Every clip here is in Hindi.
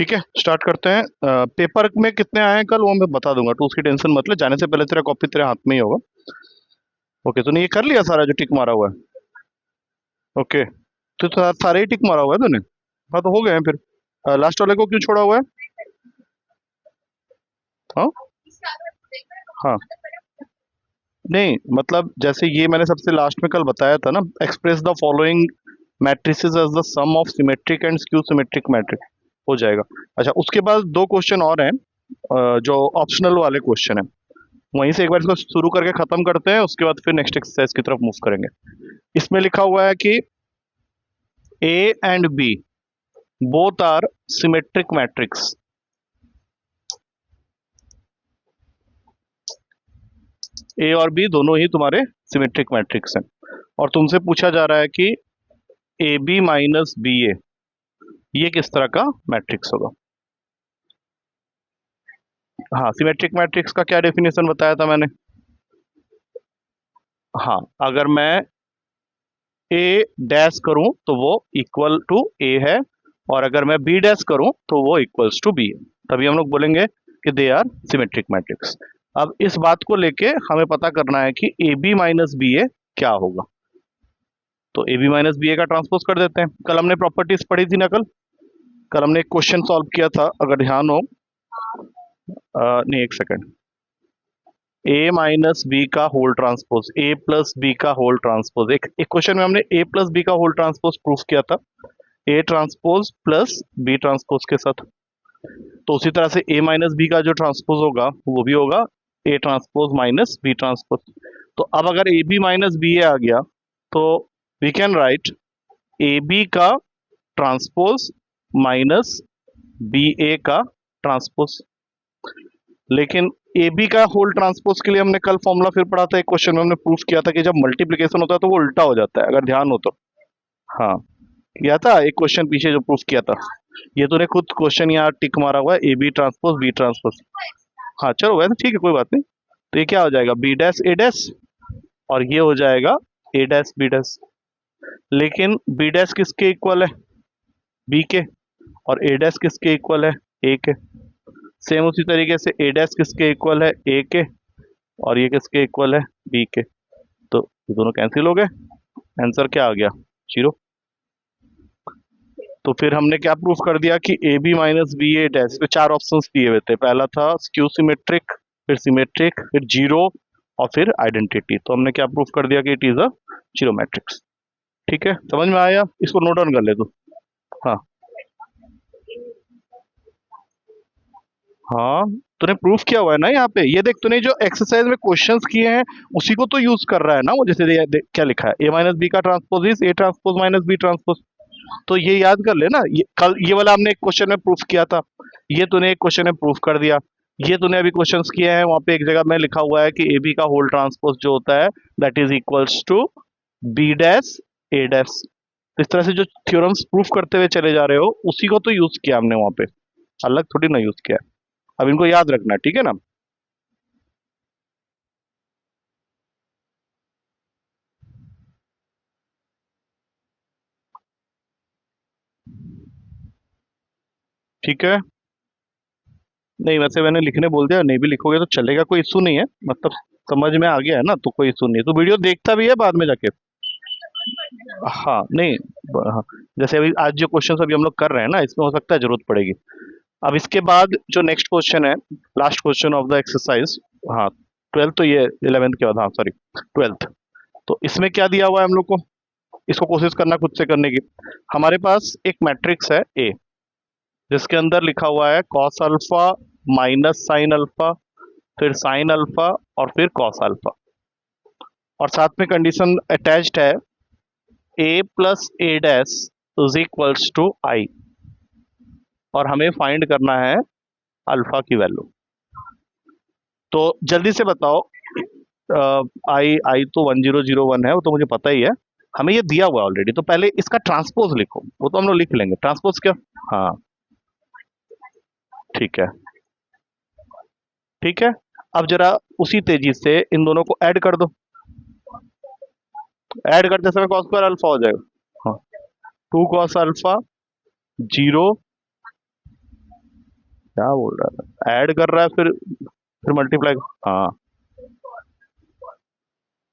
ठीक है, स्टार्ट करते हैं। पेपर में कितने आए हैं कल वो मैं बता दूंगा, तो उसकी टेंशन मत ले। जाने से पहले तेरा कॉपी तेरे हाथ में ही होगा। ओके, तूने ये कर लिया सारा जो टिक मारा हुआ है? ओके, तो सारे ही टिक मारा हुआ है तूने? हाँ, तो हो गए हैं फिर। लास्ट वाले को क्यों छोड़ा हुआ है? हाँ हाँ, नहीं मतलब जैसे ये मैंने सबसे लास्ट में कल बताया था ना, express the following matrices as the sum of symmetric and skew symmetric matrix, हो जाएगा। अच्छा, उसके बाद दो क्वेश्चन और हैं, जो ऑप्शनल वाले क्वेश्चन है। वहीं से एक बार इसको शुरू करके खत्म करते हैं, उसके बाद फिर नेक्स्ट एक्सरसाइज की तरफ मूव करेंगे। इसमें लिखा हुआ है कि A and B both are symmetric matrix. A और बी दोनों ही तुम्हारे सिमेट्रिक मैट्रिक्स हैं, और तुमसे पूछा जा रहा है कि ए बी माइनस बी ए ये किस तरह का मैट्रिक्स होगा। हाँ, सिमेट्रिक मैट्रिक्स का क्या डेफिनेशन बताया था मैंने? हाँ, अगर मैं ए डैश करूं तो वो इक्वल टू ए है, और अगर मैं बी डैश करूं तो वो इक्वल्स टू बी है, तभी हम लोग बोलेंगे कि दे आर सिमेट्रिक मैट्रिक्स। अब इस बात को लेके हमें पता करना है कि ए बी माइनस बी ए क्या होगा। तो ए बी माइनस बी ए का ट्रांसपोज कर देते हैं। कल हमने प्रॉपर्टीज पढ़ी थी ना, कल हमने एक क्वेश्चन सॉल्व किया था, अगर ध्यान हो। नहीं, एक सेकेंड। ए माइनस बी का whole transpose, A plus B का होल ट्रांसपोज, एक क्वेश्चन में हमने ए प्लस बी का होल ट्रांसपोज प्रूफ किया था, A transpose plus B transpose के साथ। तो उसी तरह से ए माइनस बी का जो ट्रांसपोज होगा वो भी होगा A transpose minus B transpose. तो अब अगर A B minus B A आ गया, तो we can write A B का ट्रांसपोज माइनस बी ए का ट्रांसपोज। लेकिन ए बी का होल ट्रांसपोज के लिए हमने कल फॉर्मूला फिर पढ़ा था, एक क्वेश्चन में हमने प्रूफ किया था कि जब मल्टीप्लीकेशन होता है तो वो उल्टा हो जाता है, अगर ध्यान हो तो। हाँ, किया था एक क्वेश्चन पीछे जो प्रूफ किया था। ये तूने खुद क्वेश्चन यहाँ टिक मारा हुआ है, A B transpose B transpose. हाँ चलो, वैसे ठीक है, कोई बात नहीं। तो ये क्या हो जाएगा, बी डैश ए डैश, और ये हो जाएगा ए डैश बी डैश। लेकिन बी डैश किसके इक्वल है? बी के। और ए डैश किसके इक्वल है? ए के। सेम उसी तरीके से ए डैश किसके इक्वल है? ए के। और ये किसके इक्वल है? बी के। तो ये दोनों कैंसिल हो गए, आंसर क्या आ गया? 0। तो फिर हमने क्या प्रूफ कर दिया कि A B minus B A dash पे 4 ऑप्शंस दिए हुए थे। पहला था स्क्यू सिमेट्रिक, फिर सिमेट्रिक, फिर जीरो, और फिर आइडेंटिटी। तो हमने क्या प्रूफ कर दिया कि it is a zero matrix. ठीक है, समझ में आया? इसको नोट डाउन कर ले तू। हाँ हाँ, तूने प्रूफ किया हुआ है ना यहाँ पे। ये देख, तूने जो एक्सरसाइज में क्वेश्चंस किए हैं उसी को तो यूज कर रहा है ना वो। जैसे देख क्या लिखा है, ए माइनस बी का transpose is A transpose minus B transpose. तो ये याद कर लेना, ये कल ये वाला हमने एक क्वेश्चन में प्रूफ किया था, ये तूने एक क्वेश्चन में प्रूफ कर दिया। ये तूने अभी क्वेश्चंस किए हैं, वहां पे एक जगह में लिखा हुआ है कि ए बी का होल ट्रांसपोज जो होता है that is equals to B dash A dash. इस तरह से जो थ्योरम्स प्रूफ करते हुए चले जा रहे हो उसी को तो यूज किया हमने वहां पे, अलग थोड़ी ना यूज किया है। अब इनको याद रखना है, ठीक है ना? ठीक है, नहीं वैसे मैंने लिखने बोल दिया, नहीं भी लिखोगे तो चलेगा, कोई इशू नहीं है। मतलब समझ में आ गया है ना, तो कोई इशू नहीं है। तो वीडियो देखता भी है बाद में जाके? हाँ नहीं, हाँ, जैसे अभी आज जो क्वेश्चन अभी हम लोग कर रहे हैं ना, इसमें हो सकता है जरूरत पड़ेगी। अब इसके बाद जो नेक्स्ट क्वेश्चन है, last question of the exercise. हाँ, 12th तो ये 11th के बाद, हाँ सॉरी 12th। तो इसमें क्या दिया हुआ है हम लोग को, इसको कोशिश करना खुद से करने की। हमारे पास एक मैट्रिक्स है ए, जिसके अंदर लिखा हुआ है cos alpha minus sine alpha, फिर साइन अल्फा, और फिर कॉस अल्फा। और साथ में कंडीशन अटैच्ड है A plus A dash is equals to I, और हमें फाइंड करना है अल्फा की वैल्यू। तो जल्दी से बताओ, आई आई तो 1001 है, वो तो मुझे पता ही है। हमें ये दिया हुआ है ऑलरेडी, तो पहले इसका ट्रांसपोज लिखो, वो तो हम लोग लिख लेंगे। ट्रांसपोज क्या? हाँ ठीक है, ठीक है। अब जरा उसी तेजी से इन दोनों को ऐड कर दो। ऐड करते समय कॉस स्क्वायर अल्फा हो जाएगा। हाँ, 2 cos अल्फा 0 क्या बोल रहा है, ऐड कर रहा है फिर मल्टीप्लाई। हाँ,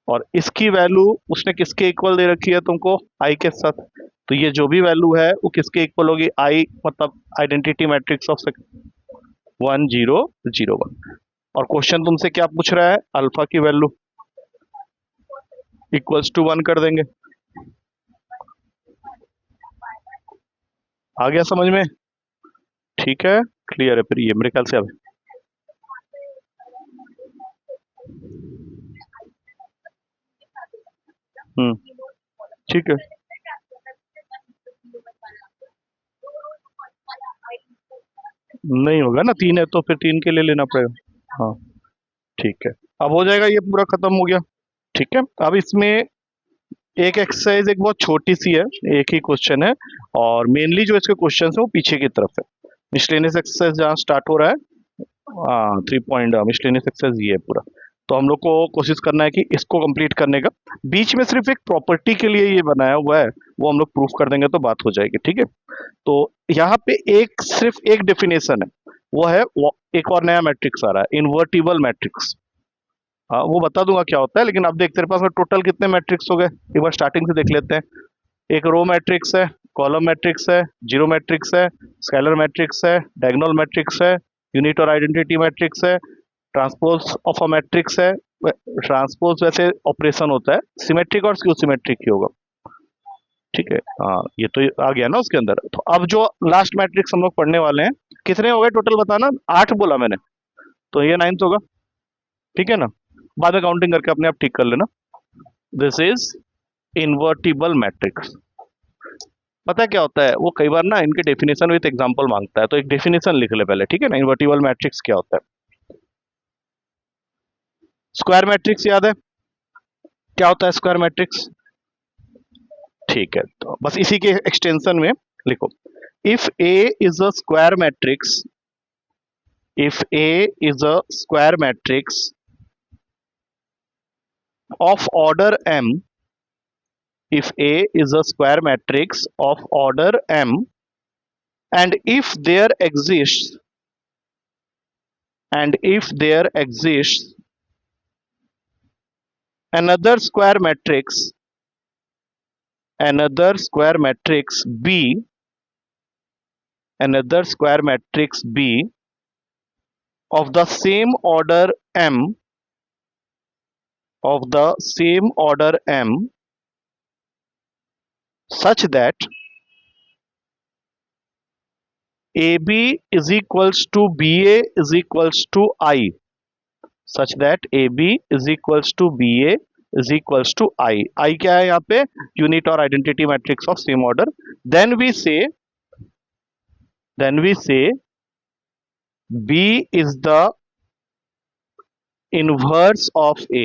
और इसकी वैल्यू उसने किसके इक्वल दे रखी है तुमको, आई के साथ। तो ये जो भी वैल्यू है वो किसके इक्वल होगी, आई मतलब आइडेंटिटी मैट्रिक्स ऑफ 1 0 0 1। और क्वेश्चन तुमसे क्या पूछ रहा है, अल्फा की वैल्यू इक्वल्स टू 1 कर देंगे। आ गया समझ में? ठीक है, क्लियर है फिर ये मेरे ख्याल से अब। हम्म, ठीक है। नहीं होगा ना, 3 है तो फिर 3 के लिए लेना पड़ेगा। हाँ, ठीक है। अब हो जाएगा, ये पूरा खत्म हो गया। ठीक है, अब इसमें एक एक्सरसाइज एक बहुत छोटी सी है, एक ही क्वेश्चन है, और मेनली जो इसके क्वेश्चन है वो पीछे की तरफ है। मिसलेनियस एक्सरसाइज जहाँ स्टार्ट हो रहा है, हाँ 3 पॉइंट मिसलेनियस एक्सरसाइज ये है पूरा। तो हम लोग को कोशिश करना है कि इसको कंप्लीट करने का। बीच में सिर्फ एक प्रॉपर्टी के लिए ये बनाया हुआ है, वो हम लोग प्रूफ कर देंगे तो बात हो जाएगी। ठीक है, तो यहाँ पे एक सिर्फ एक डेफिनेशन है, वो है एक और नया मैट्रिक्स आ रहा है, इन्वर्टिबल मैट्रिक्स। हाँ, वो बता दूंगा क्या होता है, लेकिन अब देख तेरे पास में टोटल कितने मैट्रिक्स हो गए, एक बार स्टार्टिंग से देख लेते हैं। एक रो मैट्रिक्स है, कॉलम मैट्रिक्स है, जीरो मैट्रिक्स है, स्केलर मैट्रिक्स है, डायगोनल मैट्रिक्स है, यूनिट और आइडेंटिटी मैट्रिक्स है, ट्रांसपोज ऑफ अ मैट्रिक्स है। ट्रांसपोज वैसे ऑपरेशन होता है, सिमेट्रिक और स्क्यू सिमेट्रिक ही होगा। ठीक है, हाँ ये तो आ गया ना उसके अंदर। तो अब जो लास्ट मैट्रिक्स हम लोग पढ़ने वाले हैं, कितने हो गए टोटल बताना, 8 बोला मैंने, तो ये 9th होगा। ठीक है ना, बाद में काउंटिंग करके अपने आप ठीक कर लेना। This is invertible matrix. पता है क्या होता है, वो कई बार ना इनके डेफिनेशन विद एग्जांपल मांगता है, तो एक डेफिनेशन लिख ले पहले, ठीक है ना। इन्वर्टिबल मैट्रिक्स क्या होता है, स्क्वायर मैट्रिक्स याद है क्या होता है स्क्वायर मैट्रिक्स? ठीक है, तो बस इसी के एक्सटेंशन में लिखो, if A is a square matrix, if A is a square matrix of order m, if A is a square matrix of order m, and if there exists another square matrix, another square matrix b, another square matrix b of the same order m, of the same order m, such that AB is equals to BA is equals to I, such that AB is equals to BA is equals to I. I क्या है यहाँ पे, यूनिट और identity matrix of same order. Then we say B is the inverse of A,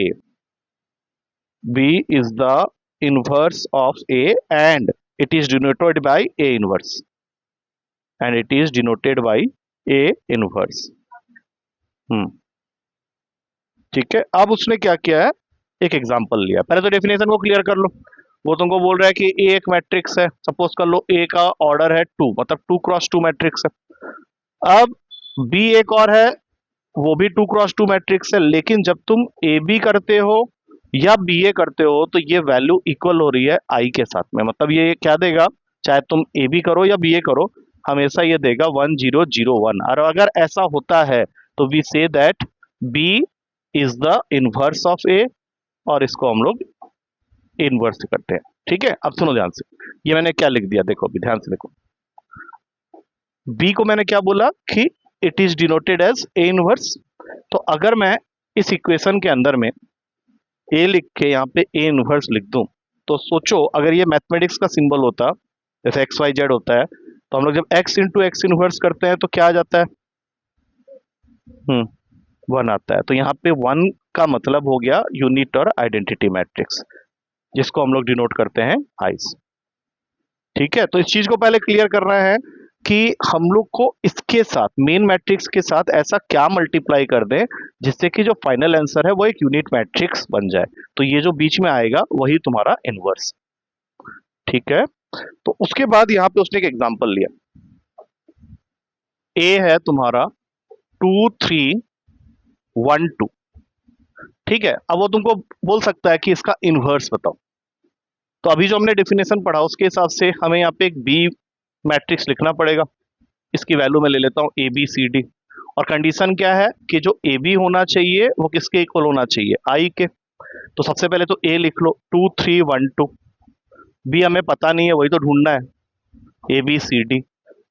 B is the inverse of A, and it is denoted by A inverse, and it is denoted by A inverse। ठीक है, अब उसने क्या किया है, एक एग्जांपल लिया। पहले तो डेफिनेशन को क्लियर कर लो। वो तुमको बोल रहा है कि ए एक मैट्रिक्स है, सपोज कर लो ए का ऑर्डर है 2, मतलब 2 क्रॉस 2 मैट्रिक्स है। अब बी एक और है, वो भी 2 क्रॉस 2 मैट्रिक्स है, लेकिन जब तुम ए बी करते हो या बी ए करते हो तो ये वैल्यू इक्वल हो रही है आई के साथ में। मतलब ये क्या देगा, चाहे तुम ए बी करो या बी ए करो, हमेशा ये देगा 1 0 0 1। और अगर ऐसा होता है तो we say that B is the inverse of A, और इसको हम लोग इनवर्स करते हैं। ठीक है, अब सुनो ध्यान से, ये मैंने क्या लिख दिया, देखो अभी ध्यान से देखो। बी को मैंने क्या बोला कि it is denoted as A inverse. तो अगर मैं इस इक्वेशन के अंदर में ए लिख के यहाँ पे ए इनवर्स लिख दूं, तो सोचो अगर ये मैथमेटिक्स का सिंबल होता, जैसे एक्स वाई जेड होता है, तो हम लोग जब एक्स इंटू एक्स इनवर्स करते हैं तो क्या आ जाता है, 1 आता है। तो यहाँ पे 1 का मतलब हो गया यूनिट और आइडेंटिटी मैट्रिक्स, जिसको हम लोग डिनोट करते हैं आइस। ठीक है, तो इस चीज को पहले क्लियर करना है कि हम लोग को इसके साथ, मेन मैट्रिक्स के साथ ऐसा क्या मल्टीप्लाई कर दें जिससे कि जो फाइनल आंसर है वो एक यूनिट मैट्रिक्स बन जाए। तो ये जो बीच में आएगा वही तुम्हारा इनवर्स। ठीक है, तो उसके बाद यहाँ पे उसने एक एग्जांपल लिया। ए है तुम्हारा 2312, ठीक है। अब वो तुमको बोल सकता है कि इसका इनवर्स बताओ। तो अभी जो हमने डेफिनेशन पढ़ा उसके हिसाब से हमें यहाँ पे एक बी मैट्रिक्स लिखना पड़ेगा। इसकी वैल्यू मैं ले लेता हूँ ए बी सी डी, और कंडीशन क्या है कि जो ए बी होना चाहिए वो किसके इक्वल होना चाहिए, आई के। तो सबसे पहले तो ए लिख लो 2312, बी हमें पता नहीं है, वही तो ढूंढना है, ए बी सी डी।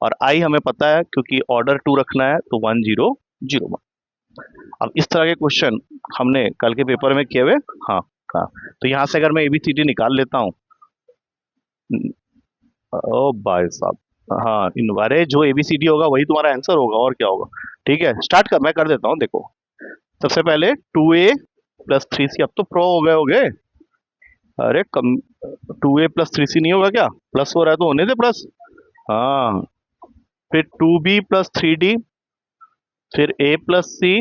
और आई हमें पता है क्योंकि ऑर्डर 2 रखना है, तो 1001। अब इस तरह के क्वेश्चन हमने कल के पेपर में किए हुए। हाँ हाँ, तो यहाँ से अगर मैं ए बी सी डी निकाल लेता हूँ, ओ भाई साहब, हाँ इन अरे जो एबीसीडी होगा वही तुम्हारा आंसर होगा, और क्या होगा। ठीक है, स्टार्ट कर, मैं कर देता हूँ। देखो सबसे पहले 2a + 3c, अब तो प्रो हो गए अरे कम, 2a + 3c नहीं होगा क्या, प्लस हो रहा है तो होने दे प्लस। हाँ, फिर 2b + 3d, फिर a + c,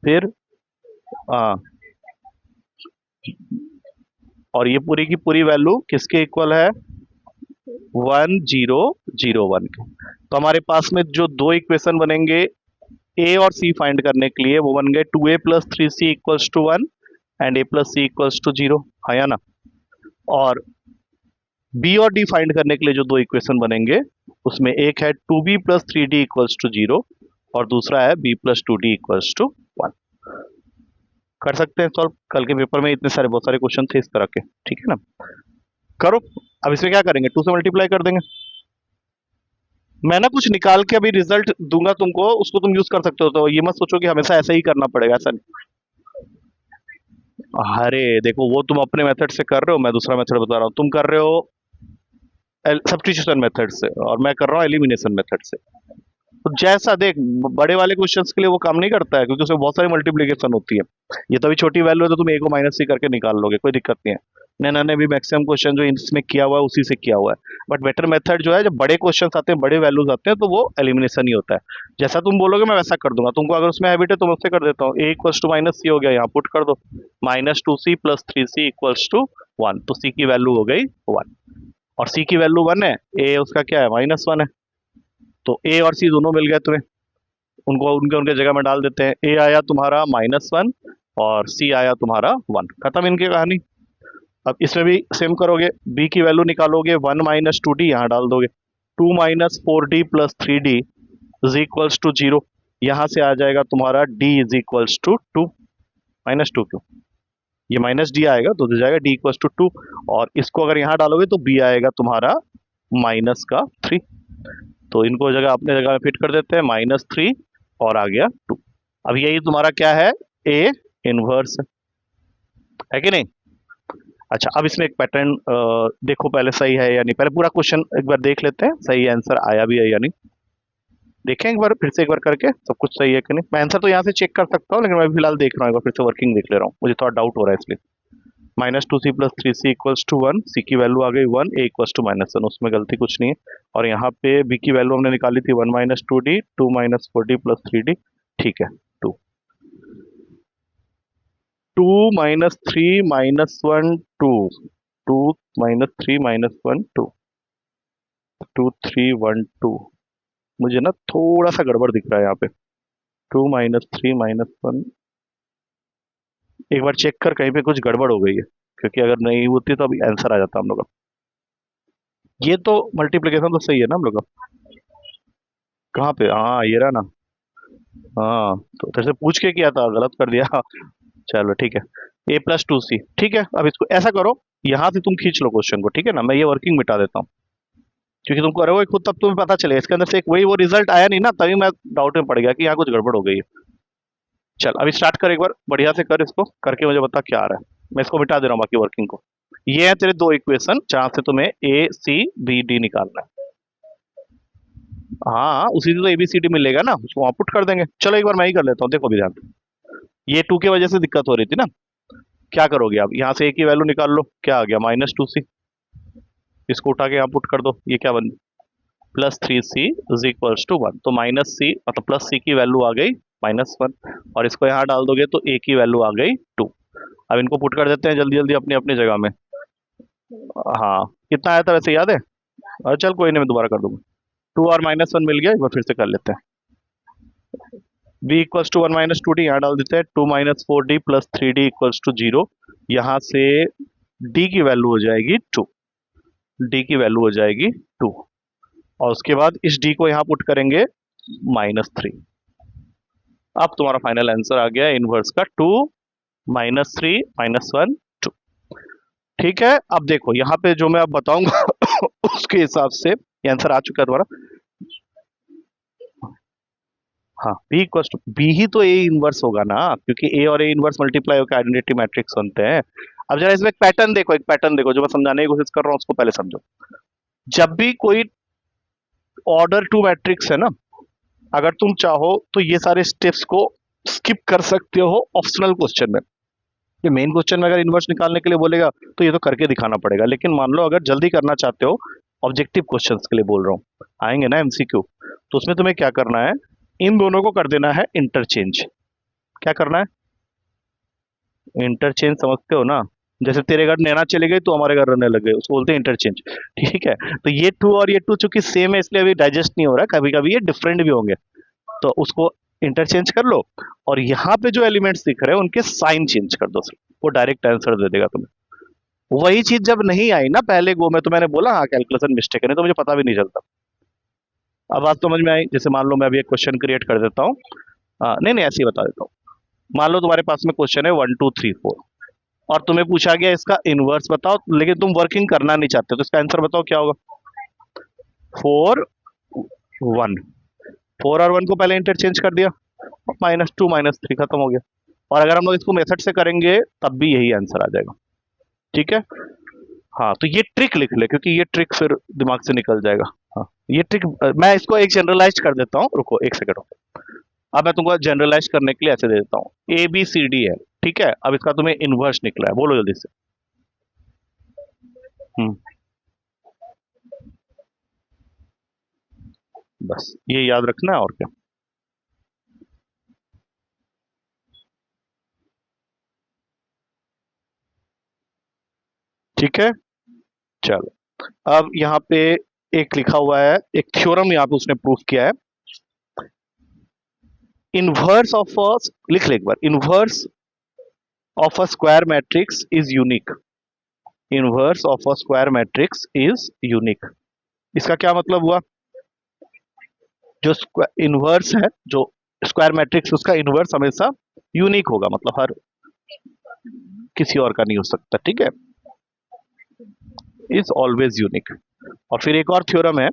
फिर हाँ, और ये पूरी की पूरी वैल्यू किसके इक्वल है, 1001 के। तो हमारे पास में जो दो इक्वेशन बनेंगे ए और सी फाइंड करने के लिए, वो बन गए 2a + 3c = 1 and a + c = 0, हाँ या ना। और बी और डी फाइंड करने के लिए जो दो इक्वेशन बनेंगे, उसमें एक है 2b + 3d = 0, और दूसरा है b + 2d = 1। कर सकते हैं सॉल्व, कल के पेपर में इतने सारे बहुत सारे क्वेश्चन थे इस तरह के, ठीक है ना। करो। अब इसमें क्या करेंगे, 2 से मल्टीप्लाई कर देंगे। मैं ना कुछ निकाल के अभी रिजल्ट दूंगा तुमको, उसको तुम यूज कर सकते हो, तो ये मत सोचो कि हमेशा ऐसा ही करना पड़ेगा, ऐसा नहीं। अरे देखो, वो तुम अपने मेथड से कर रहे हो, मैं दूसरा मेथड बता रहा हूँ। तुम कर रहे हो सब्स्टिट्यूशन मेथड से, और मैं कर रहा हूँ एलिमिनेशन मेथड से। तो जैसा देख, बड़े वाले क्वेश्चंस के लिए वो काम नहीं करता है, क्योंकि उसमें बहुत सारी मल्टीप्लिकेशन होती है। ये तो अभी छोटी वैल्यू है, तो तुम ए को -c करके निकाल लोगे, कोई दिक्कत नहीं है। नैना ने भी मैक्सिमम क्वेश्चन जो इसमें किया हुआ है उसी से किया हुआ है। बट बेटर मेथड जो है, जब बड़े क्वेश्चन आते हैं, बड़े वैल्यूज आते हैं, तो वो एलिमिनेशन ही होता है। जैसा तुम बोलोगे मैं वैसा कर दूंगा। तुमको अगर उसमें हैबिट है तो मैं उससे कर देता हूँ। ए = -c हो गया, यहाँ पुट कर दो, -2c + 3c = 1, तो c की वैल्यू हो गई 1, और c की वैल्यू 1 है, ए उसका क्या है, -1 है। तो ए और सी दोनों मिल गए तुम्हें, उनको उनके उनके जगह में डाल देते हैं। ए आया तुम्हारा -1 और सी आया तुम्हारा 1, खत्म इनकी कहानी। अब इसमें भी सेम करोगे, बी की वैल्यू निकालोगे, 1 - 2d यहाँ डाल दोगे, 2 - 4d + 3d = 0। यहाँ से आ जाएगा तुम्हारा d = 2, -2 क्यों, ये -d आएगा तो हो जाएगा d = 2, और इसको अगर यहाँ डालोगे तो b आएगा तुम्हारा -3। तो इनको जगह अपने जगह में फिट कर देते हैं, -3 और आ गया 2। अब यही तुम्हारा क्या है, ए इनवर्स है कि नहीं। अच्छा, अब इसमें एक पैटर्न देखो पहले, सही है या नहीं, पहले पूरा क्वेश्चन एक बार देख लेते हैं, सही आंसर आया भी है या नहीं। देखें एक बार, फिर से एक बार करके सब कुछ सही है कि नहीं। मैं आंसर तो यहाँ से चेक कर सकता हूँ, लेकिन मैं फिलहाल देख रहा हूँ, एक बार फिर से वर्किंग देख ले रहा हूँ, मुझे थोड़ा डाउट हो रहा है इसलिए। -2c + 3c = 1, सी की वैल्यू आ गई 1, ए = -1, उसमें गलती कुछ नहीं है। और यहाँ पे बी की वैल्यू हमने निकाली थी 1 - 2d, 2 - 4d + 3d, ठीक है। 2 2 - 3 - 1 2, 2 - 3 - 1 2, 2 3 1 2, मुझे ना थोड़ा सा गड़बड़ दिख रहा है यहाँ पे। 2 - 3 - 1, एक बार चेक कर, कहीं पे कुछ गड़बड़ हो गई है, क्योंकि अगर नहीं होती तो अभी आंसर आ जाता हम लोग का। ये तो मल्टीप्लिकेशन तो सही है ना हम लोग का। कहाँ पे, हाँ ये रहा ना। हाँ, तो तेरे से पूछ के किया था, गलत कर दिया। चलो ठीक है, a + 2c, ठीक है। अब इसको ऐसा करो, यहाँ से तुम खींच लो क्वेश्चन को, ठीक है ना, मैं ये वर्किंग मिटा देता हूँ, क्योंकि तुम करोगे खुद तब तुम्हें पता चलेगा, इसके अंदर से एक वही वो रिजल्ट आया नहीं ना, तभी मैं डाउट में पड़ गया कि यहाँ कुछ गड़बड़ हो गई है। चल अभी स्टार्ट कर, एक बार बढ़िया से कर, इसको करके मुझे बता क्या आ रहा है। मैं इसको मिटा दे रहा हूँ बाकी वर्किंग को। ये है तेरे दो इक्वेशन जहां से तुम्हें ए सी बी डी निकालना है। हाँ, उसी से तो एबीसीडी मिलेगा ना, उसको वहां पुट कर देंगे। चलो एक बार मैं ही कर लेता हूँ, देखो अभी ध्यान से। ये 2 की वजह से दिक्कत हो रही थी ना। क्या करोगे आप, यहाँ से ए की वैल्यू निकाल लो, क्या आ गया, -2c, इसको उठा के यहाँ पुट कर दो, ये क्या बन, +3c = 1, तो -c मतलब +c की वैल्यू आ गई -1, और इसको यहाँ डाल दोगे तो a की वैल्यू आ गई 2। अब इनको पुट कर देते हैं जल्दी जल्दी अपनी अपनी जगह में। हाँ, कितना आया था वैसे याद है, चल कोई नहीं, मैं दोबारा कर दूंगा। 2 और -1 मिल गया, एक बार फिर से कर लेते हैं। b equals to 1 minus 2d, यहाँ डाल देते हैं 2 minus 4d plus 3d equals to 0। यहाँ से d की वैल्यू हो जाएगी 2, d की वैल्यू हो जाएगी 2, और उसके बाद इस d को यहाँ पुट करेंगे -3। अब तुम्हारा फाइनल आंसर आ गया इनवर्स का 2 -3 -1 2। ठीक है, अब देखो यहाँ पे जो मैं अब बताऊंगा उसके हिसाब से ये आंसर आ चुका है तुम्हारा। हाँ, b इक्वल्स टू b ही तो a इनवर्स होगा ना, क्योंकि a और a इनवर्स मल्टीप्लाई होकर आइडेंटिटी मैट्रिक्स बनते हैं। अब जरा इसमें एक पैटर्न देखो, एक पैटर्न देखो जो मैं समझाने की कोशिश कर रहा हूँ, उसको पहले समझो। जब भी कोई ऑर्डर 2 मैट्रिक्स है ना, अगर तुम चाहो तो ये सारे स्टेप्स को स्किप कर सकते हो ऑप्शनल क्वेश्चन में। ये मेन क्वेश्चन में अगर इनवर्स निकालने के लिए बोलेगा तो ये तो करके दिखाना पड़ेगा, लेकिन मान लो अगर जल्दी करना चाहते हो, ऑब्जेक्टिव क्वेश्चंस के लिए बोल रहा हूँ, आएंगे ना एमसीक्यू, तो उसमें तुम्हें क्या करना है, इन दोनों को कर देना है इंटरचेंज। क्या करना है? इंटरचेंज समझते हो ना? जैसे तेरे घर नैना चले गई तो हमारे घर रहने लग गए, उसको बोलते हैं इंटरचेंज। ठीक है, तो ये 2 और ये 2 चूंकि सेम है इसलिए अभी डाइजेस्ट नहीं हो रहा, कभी कभी ये डिफरेंट भी होंगे, तो उसको इंटरचेंज कर लो, और यहाँ पे जो एलिमेंट्स दिख रहे हैं उनके साइन चेंज कर दो, वो डायरेक्ट आंसर दे देगा तुम्हें। वही चीज जब नहीं आई ना पहले गो में, तो मैंने बोला हाँ कैलकुलेशन मिस्टेक है, नहीं तो मुझे पता भी नहीं चलता। अब बात समझ में आई? जैसे मान लो मैं अभी एक क्वेश्चन क्रिएट कर देता हूँ, नहीं नहीं ऐसे ही बता देता हूँ। मान लो तुम्हारे पास में क्वेश्चन है 1 2 3 4, और तुम्हें पूछा गया इसका इनवर्स बताओ, लेकिन तुम वर्किंग करना नहीं चाहते, तो इसका आंसर बताओ क्या होगा? 4 1, 4 और 1 को पहले इंटरचेंज कर दिया, -2 -3 खत्म हो गया। और अगर हम लोग इसको मेथड से करेंगे तब भी यही आंसर आ जाएगा। ठीक है, हाँ तो ये ट्रिक लिख ले, क्योंकि ये ट्रिक फिर दिमाग से निकल जाएगा। हाँ, ये ट्रिक मैं इसको एक जनरलाइज कर देता हूँ, रुको एक सेकंड रुको। अब मैं तुमको जनरलाइज करने के लिए ऐसे दे देता हूँ, ए बी सी डी है, ठीक है, अब इसका तुम्हें इनवर्स निकला है, बोलो जल्दी से। हम्म, बस ये याद रखना है, और क्या। ठीक है, चलो अब यहाँ पे एक लिखा हुआ है, एक थ्योरम यहाँ पे उसने प्रूफ किया है, इनवर्स ऑफ अ, लिख ले एक बार, inverse of a square matrix is unique. Inverse of a square matrix is unique. इसका क्या मतलब हुआ? जो इनवर्स है, जो स्क्वायर मैट्रिक्स, उसका इनवर्स हमेशा यूनिक होगा, मतलब हर किसी और का नहीं हो सकता। ठीक है, इज ऑलवेज यूनिक। और फिर एक और थ्योरम है,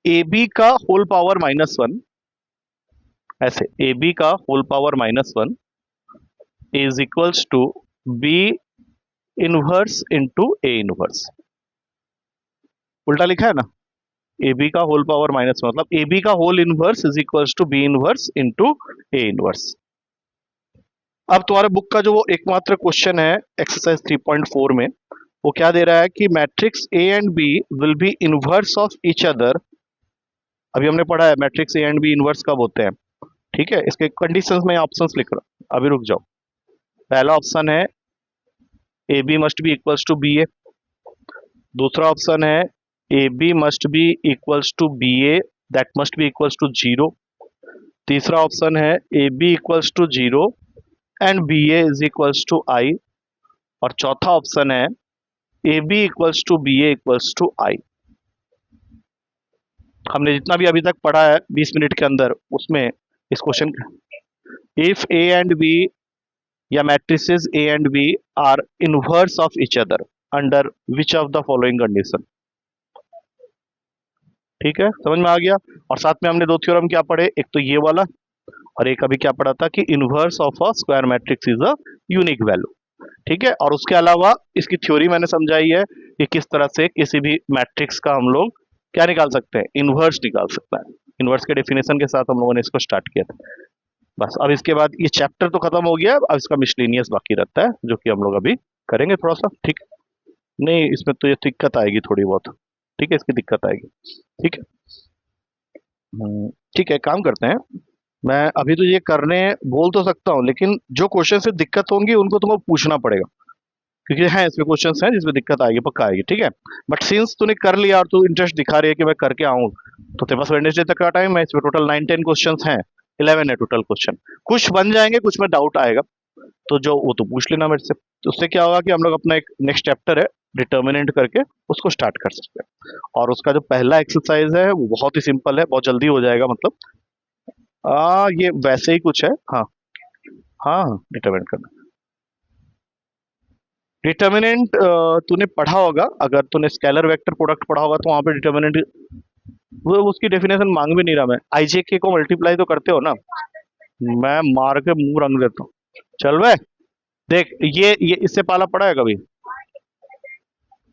ए बी का होल पावर -1, ऐसे ए बी का whole power -1 is equals to B inverse into A inverse. उल्टा लिखा है ना, ए बी का होल पावर -1 मतलब ए बी का whole inverse is equals to B inverse into A inverse. अब तुम्हारे बुक का जो वो एकमात्र क्वेश्चन है एक्सरसाइज 3.4 में, वो क्या दे रहा है कि matrix A and B will be inverse of each other. अभी हमने पढ़ा है matrix A and B inverse कब होते हैं। ठीक है, इसके कंडीशंस में ऑप्शंस लिख रहा हूं, अभी रुक जाओ। पहला ऑप्शन है A B must be equals to B A. दूसरा ऑप्शन है A B must be equals to B A, that must be equals to 0। तीसरा ऑप्शन है A B equals to 0 and B A is equals to I. और चौथा ऑप्शन है A B equals to B A equals to I. हमने जितना भी अभी तक पढ़ा है 20 मिनट के अंदर, उसमें इस question, if A and B या matrices A and B are inverse of each other under which of the following condition. ठीक है, समझ में आ गया। और साथ में हमने दो थ्योरम क्या पढ़े, एक तो ये वाला, और एक अभी क्या पढ़ा था कि inverse of a square matrix is a unique value. ठीक है, और उसके अलावा इसकी थ्योरी मैंने समझाई है कि किस तरह से किसी भी मैट्रिक्स का हम लोग क्या निकाल सकते हैं, इनवर्स निकाल सकता है। इनवर्स के डेफिनेशन के साथ हम लोगों ने इसको स्टार्ट किया था। बस अब इसके बाद ये चैप्टर तो खत्म हो गया, अब इसका मिसलेनियस बाकी रहता है, जो कि हम लोग अभी करेंगे थोड़ा सा। ठीक है, नहीं इसमें तो ये दिक्कत आएगी थोड़ी बहुत। ठीक है, इसकी दिक्कत आएगी। ठीक है, ठीक है, काम करते हैं। मैं अभी तो ये करने बोल तो सकता हूँ, लेकिन जो क्वेश्चन से दिक्कत होंगी उनको तुमको पूछना पड़ेगा। क्योंकि है इसमें क्वेश्चंस हैं जिसमें दिक्कत आएगी, पक्का आएगी, ठीक है। बट सिंस तूने कर लिया और तू इंटरेस्ट दिखा रही है कि मैं करके आऊँ, तो तेरे पास वेडनेसडे तक का टाइम है। इसमें टोटल 9-10 क्वेश्चंस हैं, 11 है टोटल क्वेश्चन। कुछ बन जाएंगे, कुछ में डाउट आएगा, तो जो वो तो पूछ लेना मेरे से। तो उससे क्या होगा कि हम लोग अपना एक नेक्स्ट चैप्टर है डिटर्मिनेंट करके उसको स्टार्ट कर सकते हैं। और उसका जो पहला एक्सरसाइज है वो बहुत ही सिंपल है, बहुत जल्दी हो जाएगा। मतलब ये वैसे ही कुछ है। हाँ हाँ, डिटर्मिनेंट करना। डिटर्मिनेंट तूने पढ़ा होगा, अगर तूने स्केलर वेक्टर प्रोडक्ट पढ़ा होगा तो वहां पे डिटर्मिनेंट वो उसकी डेफिनेशन मांग भी नहीं रहा मैं। आईजेके को मल्टीप्लाई तो करते हो ना, मैं मार के मुंह रंग देता हूँ। चल बे, देख ये इससे पाला पड़ा है कभी?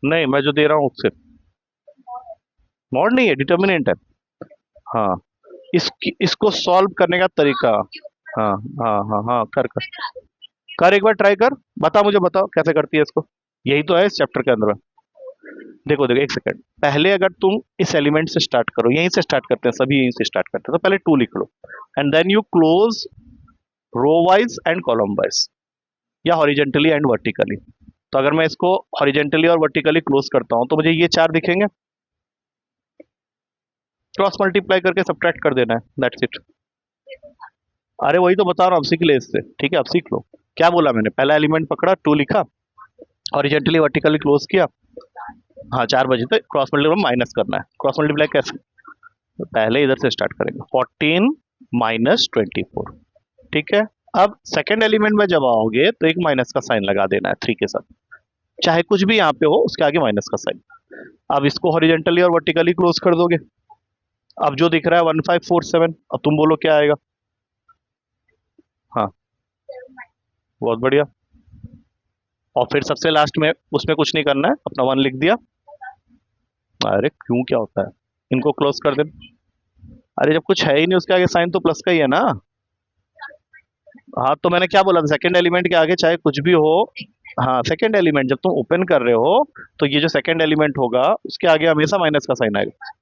नहीं, मैं जो दे रहा हूँ उससे मॉड नहीं है, डिटर्मिनेंट है। हाँ, इसको सॉल्व करने का तरीका। हाँ हाँ हाँ हाँ, कर कर कर, एक बार ट्राई कर, बता मुझे, बताओ कैसे करती है इसको। यही तो है इस चैप्टर के अंदर में। देखो देखो, एक सेकंड पहले अगर तुम इस एलिमेंट से स्टार्ट करो, यहीं से स्टार्ट करते हैं सभी, यहीं से स्टार्ट करते हैं, तो पहले 2 लिख लो and then you close row wise and column wise, या हॉरिजेंटली एंड वर्टिकली। तो अगर मैं इसको हॉरिजेंटली और वर्टिकली क्लोज करता हूं तो मुझे ये 4 दिखेंगे, क्रॉस मल्टीप्लाई करके सब्ट्रैक्ट कर देना है, दैट्स इट। अरे वही तो बता रहा हूँ, अब सीख ले इससे, ठीक है, अब सीख लो। क्या बोला मैंने? पहला एलिमेंट पकड़ा, 2 लिखा, हॉरिजेंटली वर्टिकली क्लोज किया। हाँ, 4 बजे तक क्रॉस मल्टीप्लाई माइनस करना है। क्रॉस मल्टीप्लाई कैसे? तो पहले इधर से स्टार्ट करेंगे, 14 माइनस 24, ठीक है। अब सेकंड एलिमेंट में जब आओगे तो एक माइनस का साइन लगा देना है 3 के साथ, चाहे कुछ भी यहाँ पे हो उसके आगे माइनस का साइन। अब इसको हॉरिजेंटली और वर्टिकली क्लोज कर दोगे। अब जो दिख रहा है 1547, अब तुम बोलो क्या आएगा? हाँ, बहुत बढ़िया। और फिर सबसे लास्ट में उसमें कुछ नहीं करना है, अपना 1 लिख दिया। अरे क्यों, क्या होता है? इनको क्लोज कर दे। अरे जब कुछ है ही नहीं उसके आगे साइन, तो प्लस का ही है ना। हाँ, तो मैंने क्या बोला था, सेकंड एलिमेंट के आगे चाहे कुछ भी हो। हाँ, सेकंड एलिमेंट जब तुम ओपन कर रहे हो तो ये जो सेकंड एलिमेंट होगा उसके आगे हमेशा माइनस का साइन आएगा।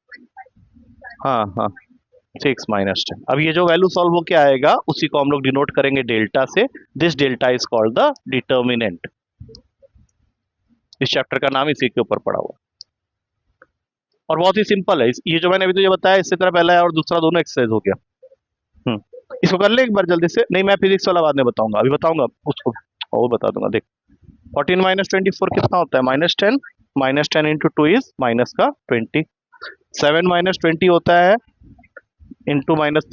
हाँ हाँ, 6 - 10। अब ये जो वैल्यू सॉल्व होके आएगा उसी को हम लोग डिनोट करेंगे डेल्टा से। This delta is called the determinant. इस चैप्टर का नाम इसी के ऊपर पड़ा हुआ। और बहुत ही सिंपल है। ये जो मैंने अभी तुझे बताया इससे तरह पहला है और दूसरा दोनों एक्सरसाइज हो गया। इसको कर ले एक बार जल्दी से। नहीं, मैं फिजिक्स वाला बाद में बताऊंगा, अभी बताऊंगा उसको और बता दूंगा। देख, 14 माइनस 24 कितना होता है? -10। -10 इंटू 2 इज माइनस का 20। 7 माइनस 20 होता है इंटू माइनस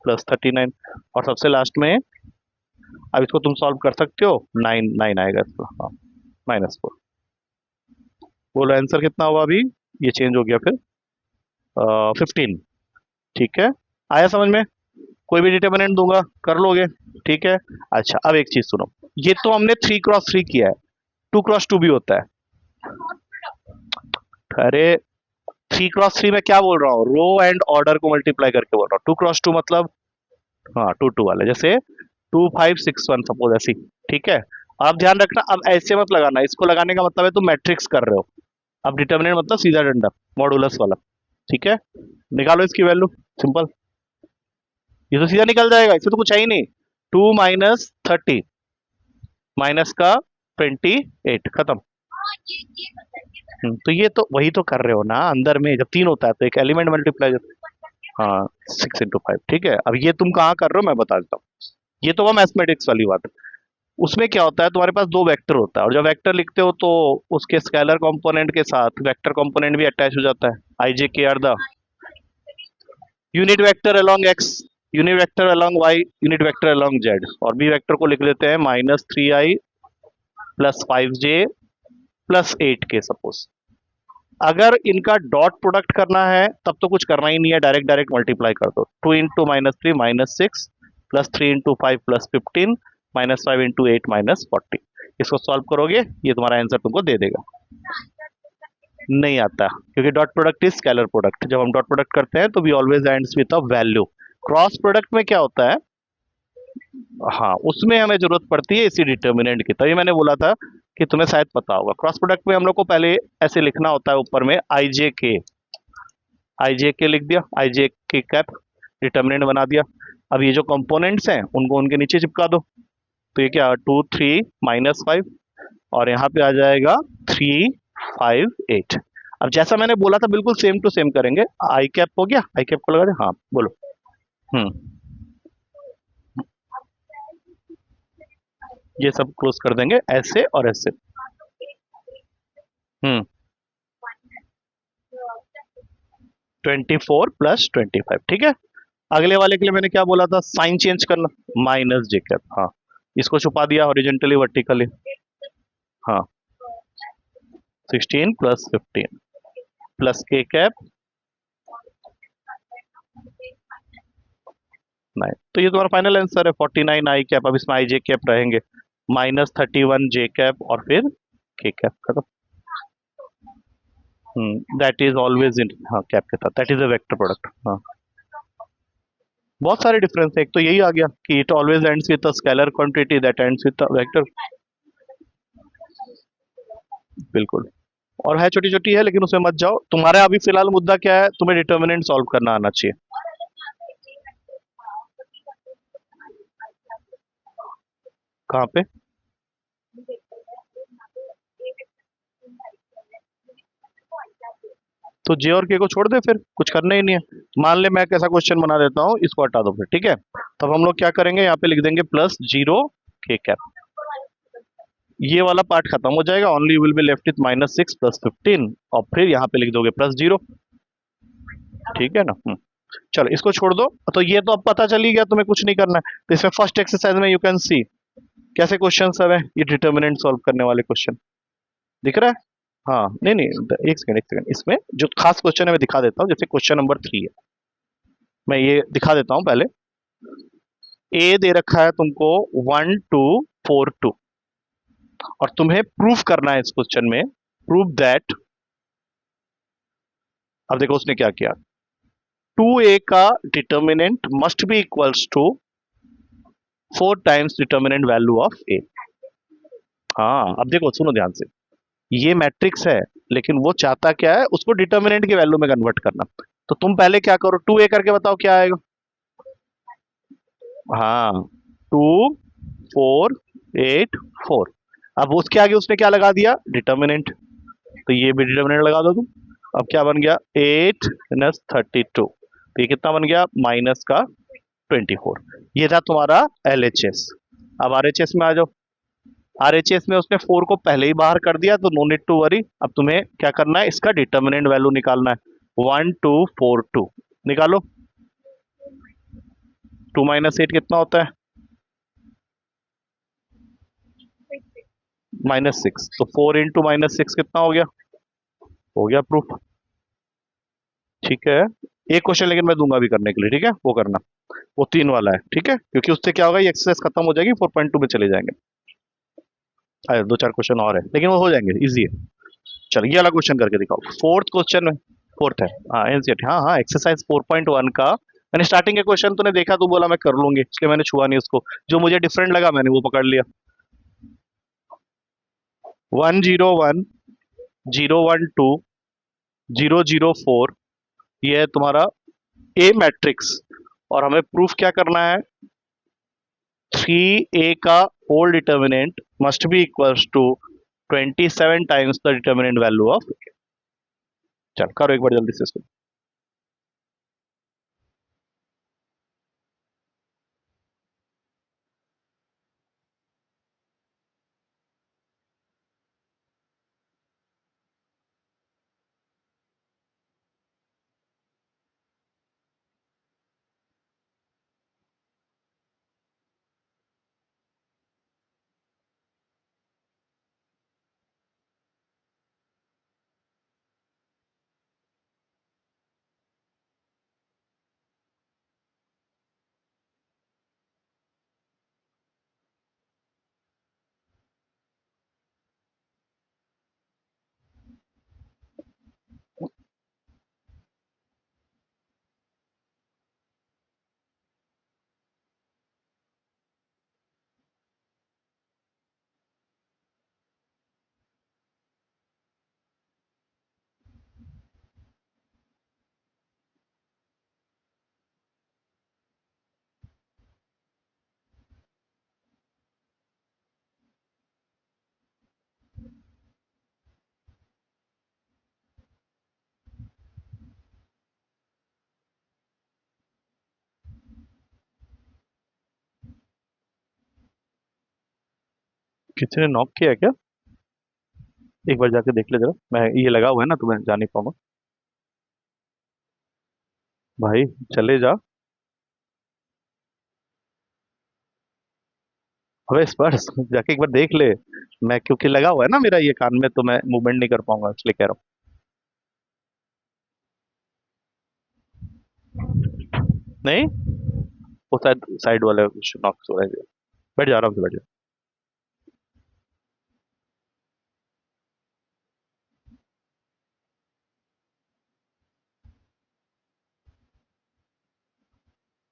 प्लस 39। और सबसे लास्ट में अब इसको तुम सॉल्व कर सकते हो, 9 आएगा इसको। हाँ, -4। बोलो आंसर कितना हुआ? अभी ये चेंज हो गया फिर 15, ठीक है। आया समझ में? कोई भी डिटर्मिनेंट दूंगा, कर लोगे, ठीक है। अच्छा, अब एक चीज सुनो, ये तो हमने 3 × 3 किया है, 2 × 2 भी होता है। अरे 3 × 3 में क्या बोल रहा हूँ, रो एंड ऑर्डर को मल्टीप्लाई करके बोल रहा हूँ। 2 × 2 मतलब हाँ 2 वाले, जैसे 2561 सपोज ऐसी, ठीक है। आप ध्यान रखना, अब ऐसे मत लगाना, इसको लगाने का मतलब है तुम मैट्रिक्स कर रहे हो। अब डिटर्मिनेंट मतलब सीधा डंडा, मॉडुलस वाला, ठीक है। निकालो इसकी वैल्यू, सिंपल। ये तो सीधा निकल जाएगा, इससे तो कुछ है ही नहीं। 2 - 30 माइनस का 28, खत्म। तो ये तो वही तो कर रहे हो ना अंदर में, जब 3 होता है तो एक एलिमेंट मल्टीप्लाई। हाँ, 6 × 5, ठीक है। अब ये तुम कहाँ कर रहे हो मैं बता देता हूँ। ये तो वो मैथमेटिक्स वाली बात है। उसमें क्या होता है, तुम्हारे पास 2 वेक्टर होता है, और जब वेक्टर लिखते हो तो उसके स्केलर कंपोनेंट के साथ वेक्टर कंपोनेंट भी अटैच हो जाता है। I J K are the unit vector along X, unit vector along Y, unit vector along Z. और बी वेक्टर को लिख लेते हैं -3i + 5j + 8k सपोज। अगर इनका डॉट प्रोडक्ट करना है तब तो कुछ करना ही नहीं है, डायरेक्ट डायरेक्ट मल्टीप्लाई कर दो। 2 × -3 -6 + 3 × 5 + 15 -5 × 8 -40। इसको सॉल्व करोगे, ये तुम्हारा आंसर तुमको दे देगा। नहीं आता, क्योंकि dot product is scalar product. जब हम डॉट प्रोडक्ट करते हैं तो we always ends with a value. Cross product में क्या होता है, हाँ उसमें हमें जरूरत पड़ती है इसी डिटर्मिनेंट की, तभी मैंने बोला था कि तुम्हें शायद पता होगा। क्रॉस प्रोडक्ट में हम लोग को पहले ऐसे लिखना होता है, ऊपर में आई जे के लिख दिया, आई जे के कैप, डिटर्मिनेंट बना दिया। अब ये जो कंपोनेंट्स हैं उनको उनके नीचे चिपका दो। तो ये क्या, 2 3 -5 और यहाँ पे आ जाएगा 358। अब जैसा मैंने बोला था बिल्कुल सेम टू सेम करेंगे। आई कैप हो गया, आई कैप को लगा दे, हाँ बोलो। हम्म, ये सब क्लोज कर देंगे ऐसे और ऐसे। हम्म, 24 + 25, ठीक है। अगले वाले के लिए मैंने क्या बोला था, साइन चेंज करना, माइनस जे कैप, हाँ। इसको छुपा दिया हॉरिजेंटली वर्टिकली। हाँ, 16 + 15 प्लस के कैप 9। तो ये तुम्हारा फाइनल आंसर है 49 आई कैप। अब इसमें आई जे कैप रहेंगे, -31 जे कैप और फिर के कैप, खत्म। दैट इज ऑलवेज इन, हाँ कैप के साथ, that is a vector product. हाँ, बहुत सारे डिफरेंस है। एक तो यही आ गया कि it always ends with a scalar quantity that ends with a vector. बिल्कुल। और है छोटी छोटी है, लेकिन उसमें मत जाओ। तुम्हारा अभी फिलहाल मुद्दा क्या है, तुम्हें डिटर्मिनेंट सॉल्व करना आना चाहिए। कहाँ पे? तो जे और के को छोड़ दे, फिर कुछ करना ही नहीं है। मान ले मैं कैसा क्वेश्चन बना देता हूँ, इसको हटा दो फिर, ठीक है। तब हम लोग क्या करेंगे, यहाँ पे लिख देंगे +0 के कैप। ये वाला पार्ट खत्म हो जाएगा, only will be left with -6 + 15, और फिर यहाँ पे लिख दोगे +0। ठीक है ना। चलो इसको छोड़ दो। तो ये तो अब पता चल ही गया, तुम्हें कुछ नहीं करना है। तो इसमें फर्स्ट एक्सरसाइज में यू कैन सी कैसे क्वेश्चन सब है, ये डिटर्मिनेंट सॉल्व करने वाले क्वेश्चन दिख रहा है। हाँ, नहीं नहीं, एक सेकंड एक सेकंड, इसमें जो खास क्वेश्चन है मैं दिखा देता हूँ। जैसे क्वेश्चन नंबर 3 है, मैं ये दिखा देता हूँ पहले। ए दे रखा है तुमको 1242, और तुम्हें प्रूफ करना है इस क्वेश्चन में, प्रूव दैट। अब देखो उसने क्या किया, 2a का determinant must be equals to 4 times determinant value of A. हाँ, अब देखो सुनो ध्यान से, ये मैट्रिक्स है, लेकिन वो चाहता क्या है, उसको डिटर्मिनेंट की वैल्यू में कन्वर्ट करना। तो तुम पहले क्या करो, 2a करके बताओ क्या आएगा। हाँ, 2484। अब उसके आगे उसने क्या लगा दिया, डिटर्मिनेंट। तो ये भी डिटर्मिनेंट लगा दो तुम। अब क्या बन गया, 8 - 32, तो ये कितना बन गया, माइनस का 24। ये था तुम्हारा LHS। अब RHS में आ जाओ। RHS में उसने 4 को पहले ही बाहर कर दिया, तो नो नीड टू वरी। अब तुम्हें क्या करना है, इसका डिटर्मिनेंट वैल्यू निकालना है। 1242 निकालो। 2 - 8 कितना होता है, -6। तो 4 × -6 कितना हो गया प्रूफ। ठीक है। एक क्वेश्चन लेकिन मैं दूंगा भी करने के लिए, ठीक है, वो करना। वो 3 वाला है, ठीक है, क्योंकि उससे क्या होगा, ये एक्सरसाइज खत्म हो जाएगी, 4.2 में चले जाएंगे। अरे 2 4 क्वेश्चन और है, लेकिन वो हो जाएंगे, इजी है। चलो ये वाला क्वेश्चन करके दिखाओ, फोर्थ क्वेश्चन में। फोर्थ है, हाँ एनसीईआरटी, हाँ हाँ, एक्सरसाइज 4.1 का। मैंने स्टार्टिंग के क्वेश्चन तूने देखा, तू बोला मैं कर लूंगी, इसलिए मैंने छुआ नहीं उसको। जो मुझे डिफरेंट लगा मैंने वो पकड़ लिया। 101 012 004, ये है तुम्हारा ए मैट्रिक्स। और हमें प्रूफ क्या करना है, 3a का whole determinant must be equals to 27 times the determinant value of. चल करो एक बार जल्दी से इसको। किसी ने नॉक किया है क्या? एक बार जाके देख ले जरा, मैं ये लगा हुआ है ना तो मैं जा नहीं पाऊंगा। भाई चले जा। अबे स्पर्श जाके एक बार देख ले। मैं क्योंकि लगा हुआ है ना मेरा ये कान में, तो मैं मूवमेंट नहीं कर पाऊंगा, इसलिए कह रहा हूँ। नहीं, वो शायद साइड वाले नॉक हो रहा है। बैठ जा, आराम से बैठ जा।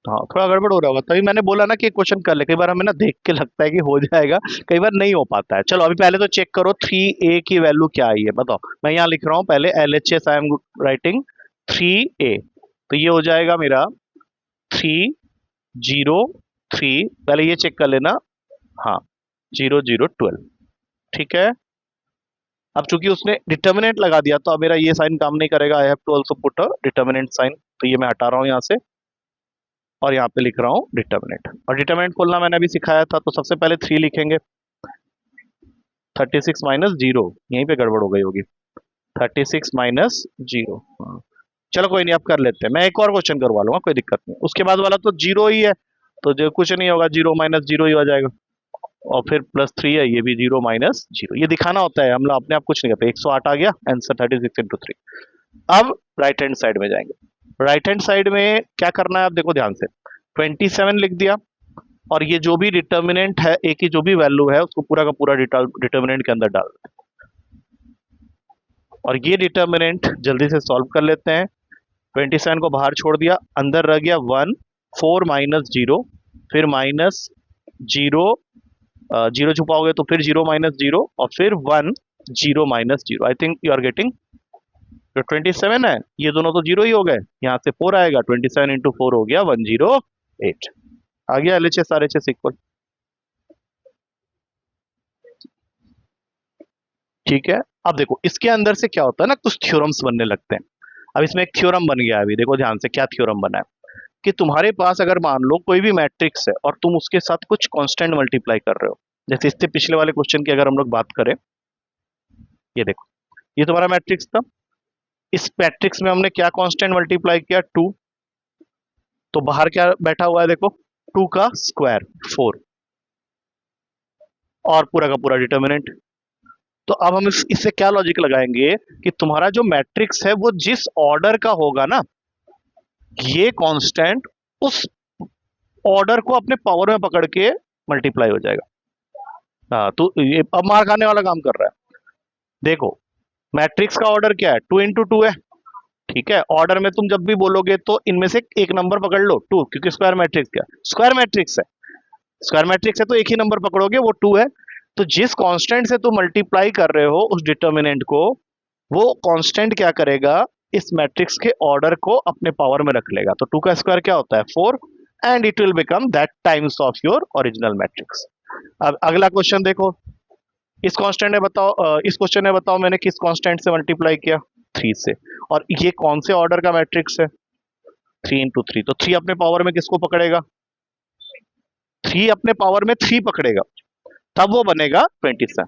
हाँ, थोड़ा गड़बड़ हो रहा होगा, तभी मैंने बोला ना कि क्वेश्चन कर ले। कई बार हमें ना देख के लगता है कि हो जाएगा, कई बार नहीं हो पाता है। चलो अभी पहले तो चेक करो 3a की वैल्यू क्या आई है, बताओ। मैं यहाँ लिख रहा हूँ पहले LHS I am writing 3a। तो ये हो जाएगा मेरा 303। पहले ये चेक कर लेना। हाँ, 0012। ठीक है। अब चूंकि उसने डिटर्मिनेंट लगा दिया तो अब मेरा ये साइन काम नहीं करेगा। I have to also put a determinant sign. तो ये मैं हटा रहा हूँ यहाँ से, और यहाँ पे लिख रहा हूँ डिटर्मिनेंट। और डिटर्मिनेंट खोलना मैंने अभी सिखाया था, तो सबसे पहले 3 लिखेंगे। 36 माइनस जीरो, यहीं पे गड़बड़ हो गई होगी। 36 माइनस जीरो। चलो कोई नहीं, अब कर लेते हैं। मैं एक और क्वेश्चन करवा लूंगा, कोई दिक्कत नहीं। उसके बाद वाला तो जीरो ही है, तो जो कुछ नहीं होगा, जीरो माइनस जीरो ही हो जाएगा। और फिर +3 है, ये भी जीरो माइनस जीरो। ये दिखाना होता है, हम लोग अपने आप कुछ नहीं करते। 108 आ गया आंसर, 36 × 3। अब राइट हैंड साइड में जाएंगे। राइट हैंड साइड में क्या करना है, आप देखो ध्यान से। 27 लिख दिया, और ये जो भी डिटर्मिनेंट है, ए की जो भी वैल्यू है, उसको पूरा का पूरा डिटर्मिनेंट के अंदर डाल। और ये डिटर्मिनेंट जल्दी से सॉल्व कर लेते हैं। 27 को बाहर छोड़ दिया, अंदर रह गया 1। 4 माइनस जीरो, फिर माइनस जीरो, जीरो छुपाओगे तो फिर जीरो माइनस जीरो, और फिर 1, zero minus zero. I think you are getting. जो 27 है, ये दोनों तो जीरो ही हो गए। यहाँ से 4 आएगा, 27 × 4 हो गया 108। आ गया LHS RHS इक्वल। ठीक है। अब देखो इसके अंदर से क्या होता है ना, कुछ थ्योरम्स बनने लगते हैं। अब इसमें एक थ्योरम बन गया है। अभी देखो ध्यान से, क्या थ्योरम बना है कि तुम्हारे पास अगर मान लो कोई भी मैट्रिक्स है, और तुम उसके साथ कुछ कांस्टेंट मल्टीप्लाई कर रहे हो। जैसे इससे पिछले वाले क्वेश्चन की अगर हम लोग बात करें, ये देखो, ये तुम्हारा मैट्रिक्स था। इस मैट्रिक्स में हमने क्या कांस्टेंट मल्टीप्लाई किया, 2। तो बाहर क्या बैठा हुआ है, देखो, 2 का स्क्वायर 4, और पूरा का पूरा डिटर्मिनेंट। तो अब हम इससे क्या लॉजिक लगाएंगे कि तुम्हारा जो मैट्रिक्स है वो जिस ऑर्डर का होगा ना, ये कांस्टेंट उस ऑर्डर को अपने पावर में पकड़ के मल्टीप्लाई हो जाएगा। हाँ, तो ये अब मार खाने वाला काम कर रहा है। देखो, मैट्रिक्स का ऑर्डर क्या है, 2 × 2 है। ठीक है, ऑर्डर में तुम जब भी बोलोगे तो इनमें से एक नंबर पकड़ लो, 2, क्योंकि स्क्वायर मैट्रिक्स क्या, स्क्वायर मैट्रिक्स है। स्क्वायर मैट्रिक्स है तो एक ही नंबर पकड़ोगे, वो 2 है। तो जिस कांस्टेंट से तुम मल्टीप्लाई कर रहे हो उस डिटर्मिनेंट को, वो कांस्टेंट क्या करेगा, इस मैट्रिक्स के ऑर्डर को अपने पावर में रख लेगा। तो 2 का स्क्वायर क्या होता है, 4, and it will become that times of your original matrix. अब अगला क्वेश्चन देखो। इस कांस्टेंट ने बताओ, इस क्वेश्चन ने बताओ मैंने किस कांस्टेंट से मल्टीप्लाई किया, 3 से। और ये कौन से ऑर्डर का मैट्रिक्स है, 3 × 3। तो 3 अपने पावर में किसको पकड़ेगा, 3 अपने पावर में 3 पकड़ेगा, तब वो बनेगा 27।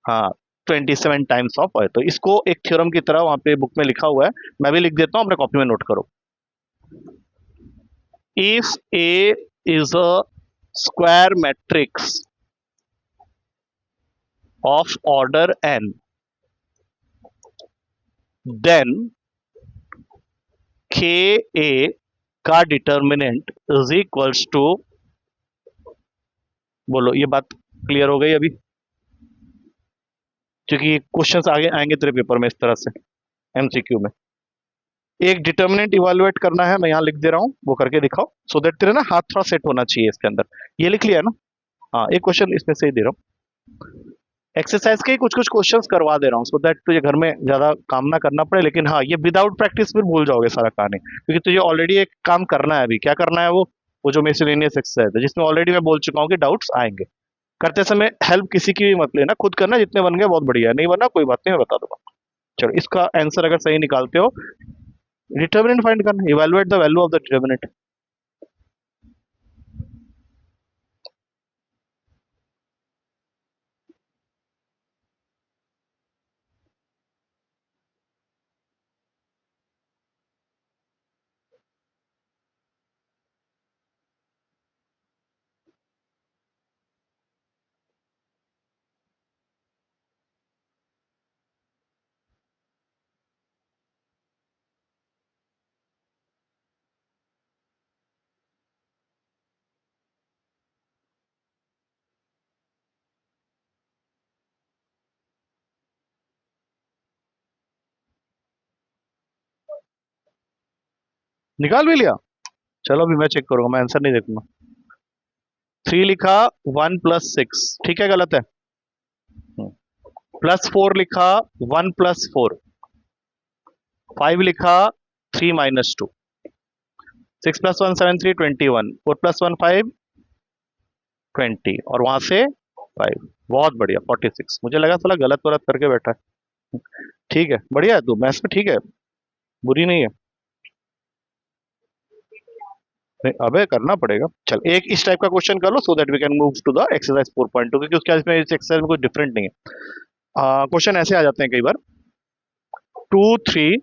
हाँ, 27 टाइम्स ऑफ है। तो इसको एक थ्योरम की तरह वहां पे बुक में लिखा हुआ है, मैं भी लिख देता हूँ, अपने कॉपी में नोट करो। If A is a square matrix of order n, then KA का डिटर्मिनेंट इज इक्वल्स टू, बोलो ये बात क्लियर हो गई अभी? क्योंकि क्वेश्चंस आगे आएंगे तेरे पेपर में इस तरह से, MCQ में। एक डिटर्मिनेंट इवेलुएट करना है, मैं यहाँ लिख दे रहा हूँ, वो करके दिखाओ, सो दैट तेरे ना हाथ थोड़ा सेट होना चाहिए इसके अंदर। ये लिख लिया ना? हाँ, एक क्वेश्चन इसमें से ही दे रहा हूँ। एक्सरसाइज के कुछ कुछ क्वेश्चंस करवा दे रहा हूँ, सो दैट तुझे घर में ज्यादा काम ना करना पड़े। लेकिन हाँ, ये विदाउट प्रैक्टिस फिर भूल जाओगे सारा कहानी, क्योंकि तुझे ऑलरेडी एक काम करना है अभी। क्या करना है वो जो मिसलेनियस एक्सरसाइज है, जिसमें ऑलरेडी मैं बोल चुका हूँ कि डाउट्स आएंगे। करते समय हेल्प किसी की भी मत लेना, खुद करना। जितने बन गए बहुत बढ़िया है, नहीं बना कोई बात नहीं, मैं बता दूंगा। चलो, इसका आंसर अगर सही निकालते हो, डिटर्मिनेंट फाइंड करना, evaluate the value of the determinant. निकाल भी लिया? चलो अभी मैं चेक करूंगा, मैं आंसर नहीं देखूंगा। 3 लिखा, 1 + 6, ठीक है गलत है। +4 लिखा, 1 + 4, 5 लिखा, 3 - 2, 6 + 1 7 3 21, 4 + 1 5 20, और वहां से 5। बहुत बढ़िया, 46। मुझे लगा साला गलत वलत करके बैठा है। ठीक है, बढ़िया है तू मैथ्स में, ठीक है, बुरी नहीं है। नहीं, अबे करना पड़ेगा। चल एक इस टाइप का क्वेश्चन कर लो, so that we can move to the exercise 4.2, क्योंकि उसके इसमें इस एक्सरसाइज में कुछ डिफरेंट नहीं है। क्वेश्चन ऐसे आ जाते हैं कई बार, 2 3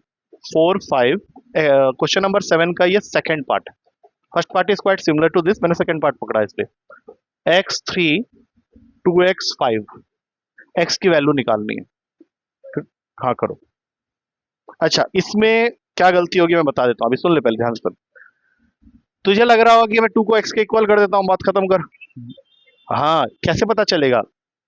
4 5। क्वेश्चन नंबर 7 का ये सेकंड पार्ट है। First part is quite similar to this, मैंने सेकंड पार्ट पकड़ा इसलिए। x3 2x5, x की वैल्यू निकालनी है। हाँ करो। अच्छा, इसमें क्या गलती होगी मैं बता देता हूँ, अभी सुन ले पहले ध्यान से सुन। तुझे लग रहा होगा कि मैं 2 को x के इक्वल कर देता हूँ, बात खत्म कर। हाँ, कैसे पता चलेगा?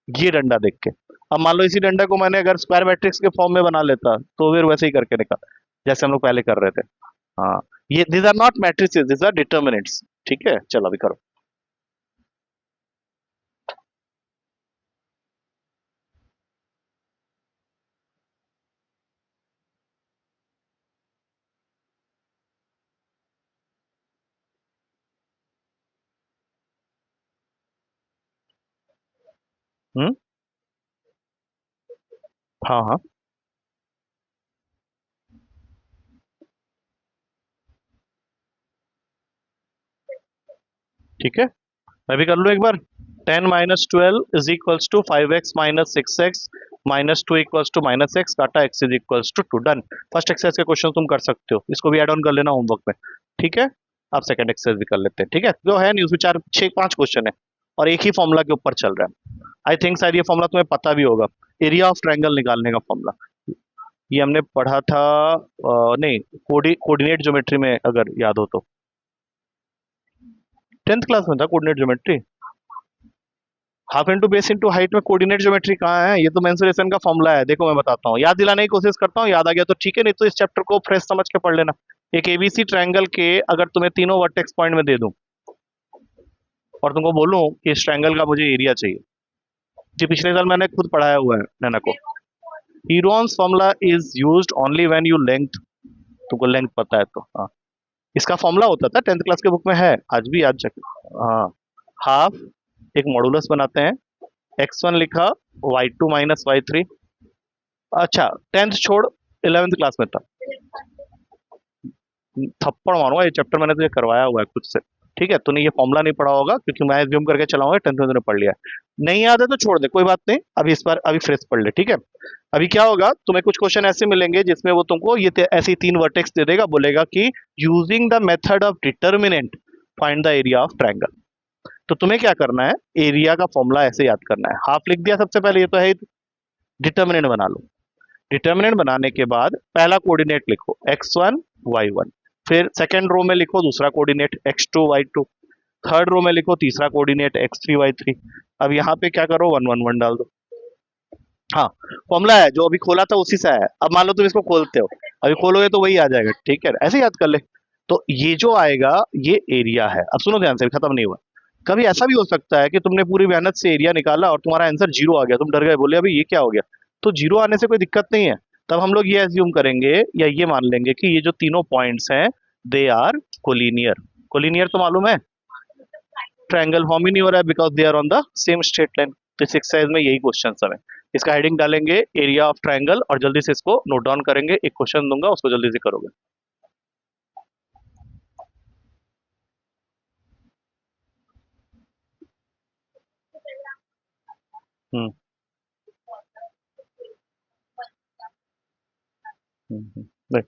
ये डंडा देख के। अब मान लो इसी डंडा को मैंने अगर स्क्वायर मैट्रिक्स के फॉर्म में बना लेता, तो फिर वैसे ही करके निकाल, जैसे हम लोग पहले कर रहे थे। हाँ, ये this are not matrices, this are determinants. ठीक है, चलो अभी करो। हम्म। हाँ हाँ, ठीक है, मैं भी कर लूँ एक बार। 10 - 12 = 5x - 6x -2 = -x -x, done. First exercise के क्वेश्चन तुम कर सकते हो, इसको भी ऐड ऑन कर लेना होमवर्क में। ठीक है, अब सेकंड एक्सरसाइज भी कर लेते हैं। ठीक है, जो है नहीं उसमें 4 6 5 क्वेश्चन है, और एक ही फॉर्मूला के ऊपर चल रहा है। आई थिंक शायद ये फॉर्मूला तुम्हें पता भी होगा, एरिया ऑफ ट्रायंगल निकालने का फॉर्मूला। ये हमने पढ़ा था, नहीं, कोऑर्डिनेट ज्योमेट्री में अगर याद हो तो। 10th क्लास में था coordinate geometry. Half into base into height में कोऑर्डिनेट ज्योमेट्री कहाँ है? ये तो मेंसुरेशन का फॉर्मूला है, देखो मैं बताता हूँ, याद दिलाने की कोशिश करता हूँ, याद आ गया तो ठीक है, नहीं तो इस चैप्टर को फ्रेश समझ के पढ़ लेना। एक एबीसी ट्रायंगल के अगर तुम्हें तीनों वर्टेक्स पॉइंट में दे दूं, और तुमको बोलूं कि इस ट्रायंगल का मुझे एरिया चाहिए, जो पिछले साल मैंने खुद पढ़ाया हुआ है नैना को। Heron's formula is used only when you length, तुमको लेंथ पता है तो हाँ, इसका फॉर्मूला होता था 10th क्लास के बुक में है, आज भी याद रख। हाँ, हाफ, एक मॉडुलस बनाते हैं, x1 लिखा, y2 - y3। अच्छा, 10th छोड़, 11th क्लास में था। थप्पड़ मारूंगा, ये चैप्टर मैंने तुझे करवाया हुआ है खुद से। ठीक है, तूने ये फॉर्मूला नहीं पढ़ा होगा, क्योंकि मैं एज्यूम करके चलाऊंगा 10th में तूने पढ़ लिया है। नहीं याद है तो छोड़ दे, कोई बात नहीं, अभी इस बार अभी फ्रेश पढ़ ले। ठीक है, अभी क्या होगा, तुम्हें कुछ क्वेश्चन ऐसे मिलेंगे जिसमें वो तुमको ये ऐसी 3 वर्टेक्स दे देगा, बोलेगा कि using the method of determinant find the area of triangle. तो तुम्हें क्या करना है, एरिया का फॉर्मूला ऐसे याद करना है। हाफ लिख दिया सबसे पहले, ये तो है। डिटर्मिनेंट बना लो। डिटर्मिनेंट बनाने के बाद पहला कोऑर्डिनेट लिखो x1 y1, फिर सेकंड रो में लिखो दूसरा coordinate x2 y2, third row में लिखो तीसरा कोऑर्डिनेट x3 y3। अब यहाँ पे क्या करो, 1 1 1 डाल दो। हाँ, फॉर्मूला है जो अभी खोला था उसी से आया। अब मान लो तुम इसको खोलते हो, अभी खोलोगे तो वही आ जाएगा। ठीक है, ऐसे याद कर ले। तो ये जो आएगा, ये एरिया है। अब सुनो ध्यान से, खत्म नहीं हुआ। कभी ऐसा भी हो सकता है कि तुमने पूरी मेहनत से एरिया निकाला और तुम्हारा आंसर 0 आ गया, तुम डर गए, बोले अभी ये क्या हो गया। तो 0 आने से कोई दिक्कत नहीं है। तब हम लोग ये एज्यूम करेंगे या ये मान लेंगे कि ये जो तीनों पॉइंट्स हैं, दे आर कोलिनियर। कोलिनियर तो मालूम है, ट्रायंगल फॉर्म ही नहीं हो रहा है, because they are on the same straight line. तो इस एक्सरसाइज में यही क्वेश्चन सब है। इसका हेडिंग डालेंगे एरिया ऑफ ट्रायंगल, और जल्दी से इसको नोट डाउन करेंगे। एक क्वेश्चन दूंगा, उसको जल्दी से करोगे। हम्म देख,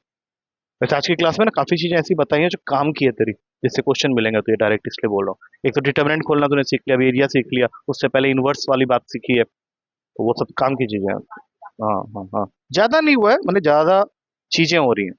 वैसे आज की क्लास में ना काफी चीजें ऐसी बताई हैं जो काम की है तेरी, जिससे क्वेश्चन मिलेंगे, तो ये डायरेक्ट इसलिए बोल रहा हूँ। एक तो डिटर्मिनेंट खोलना तूने सीख लिया, अभी एरिया सीख लिया, उससे पहले इनवर्स वाली बात सीखी है, तो वो सब काम की चीजें हैं। हाँ हाँ हाँ, ज्यादा नहीं हुआ है, मैंने ज्यादा चीजें हो रही हैं।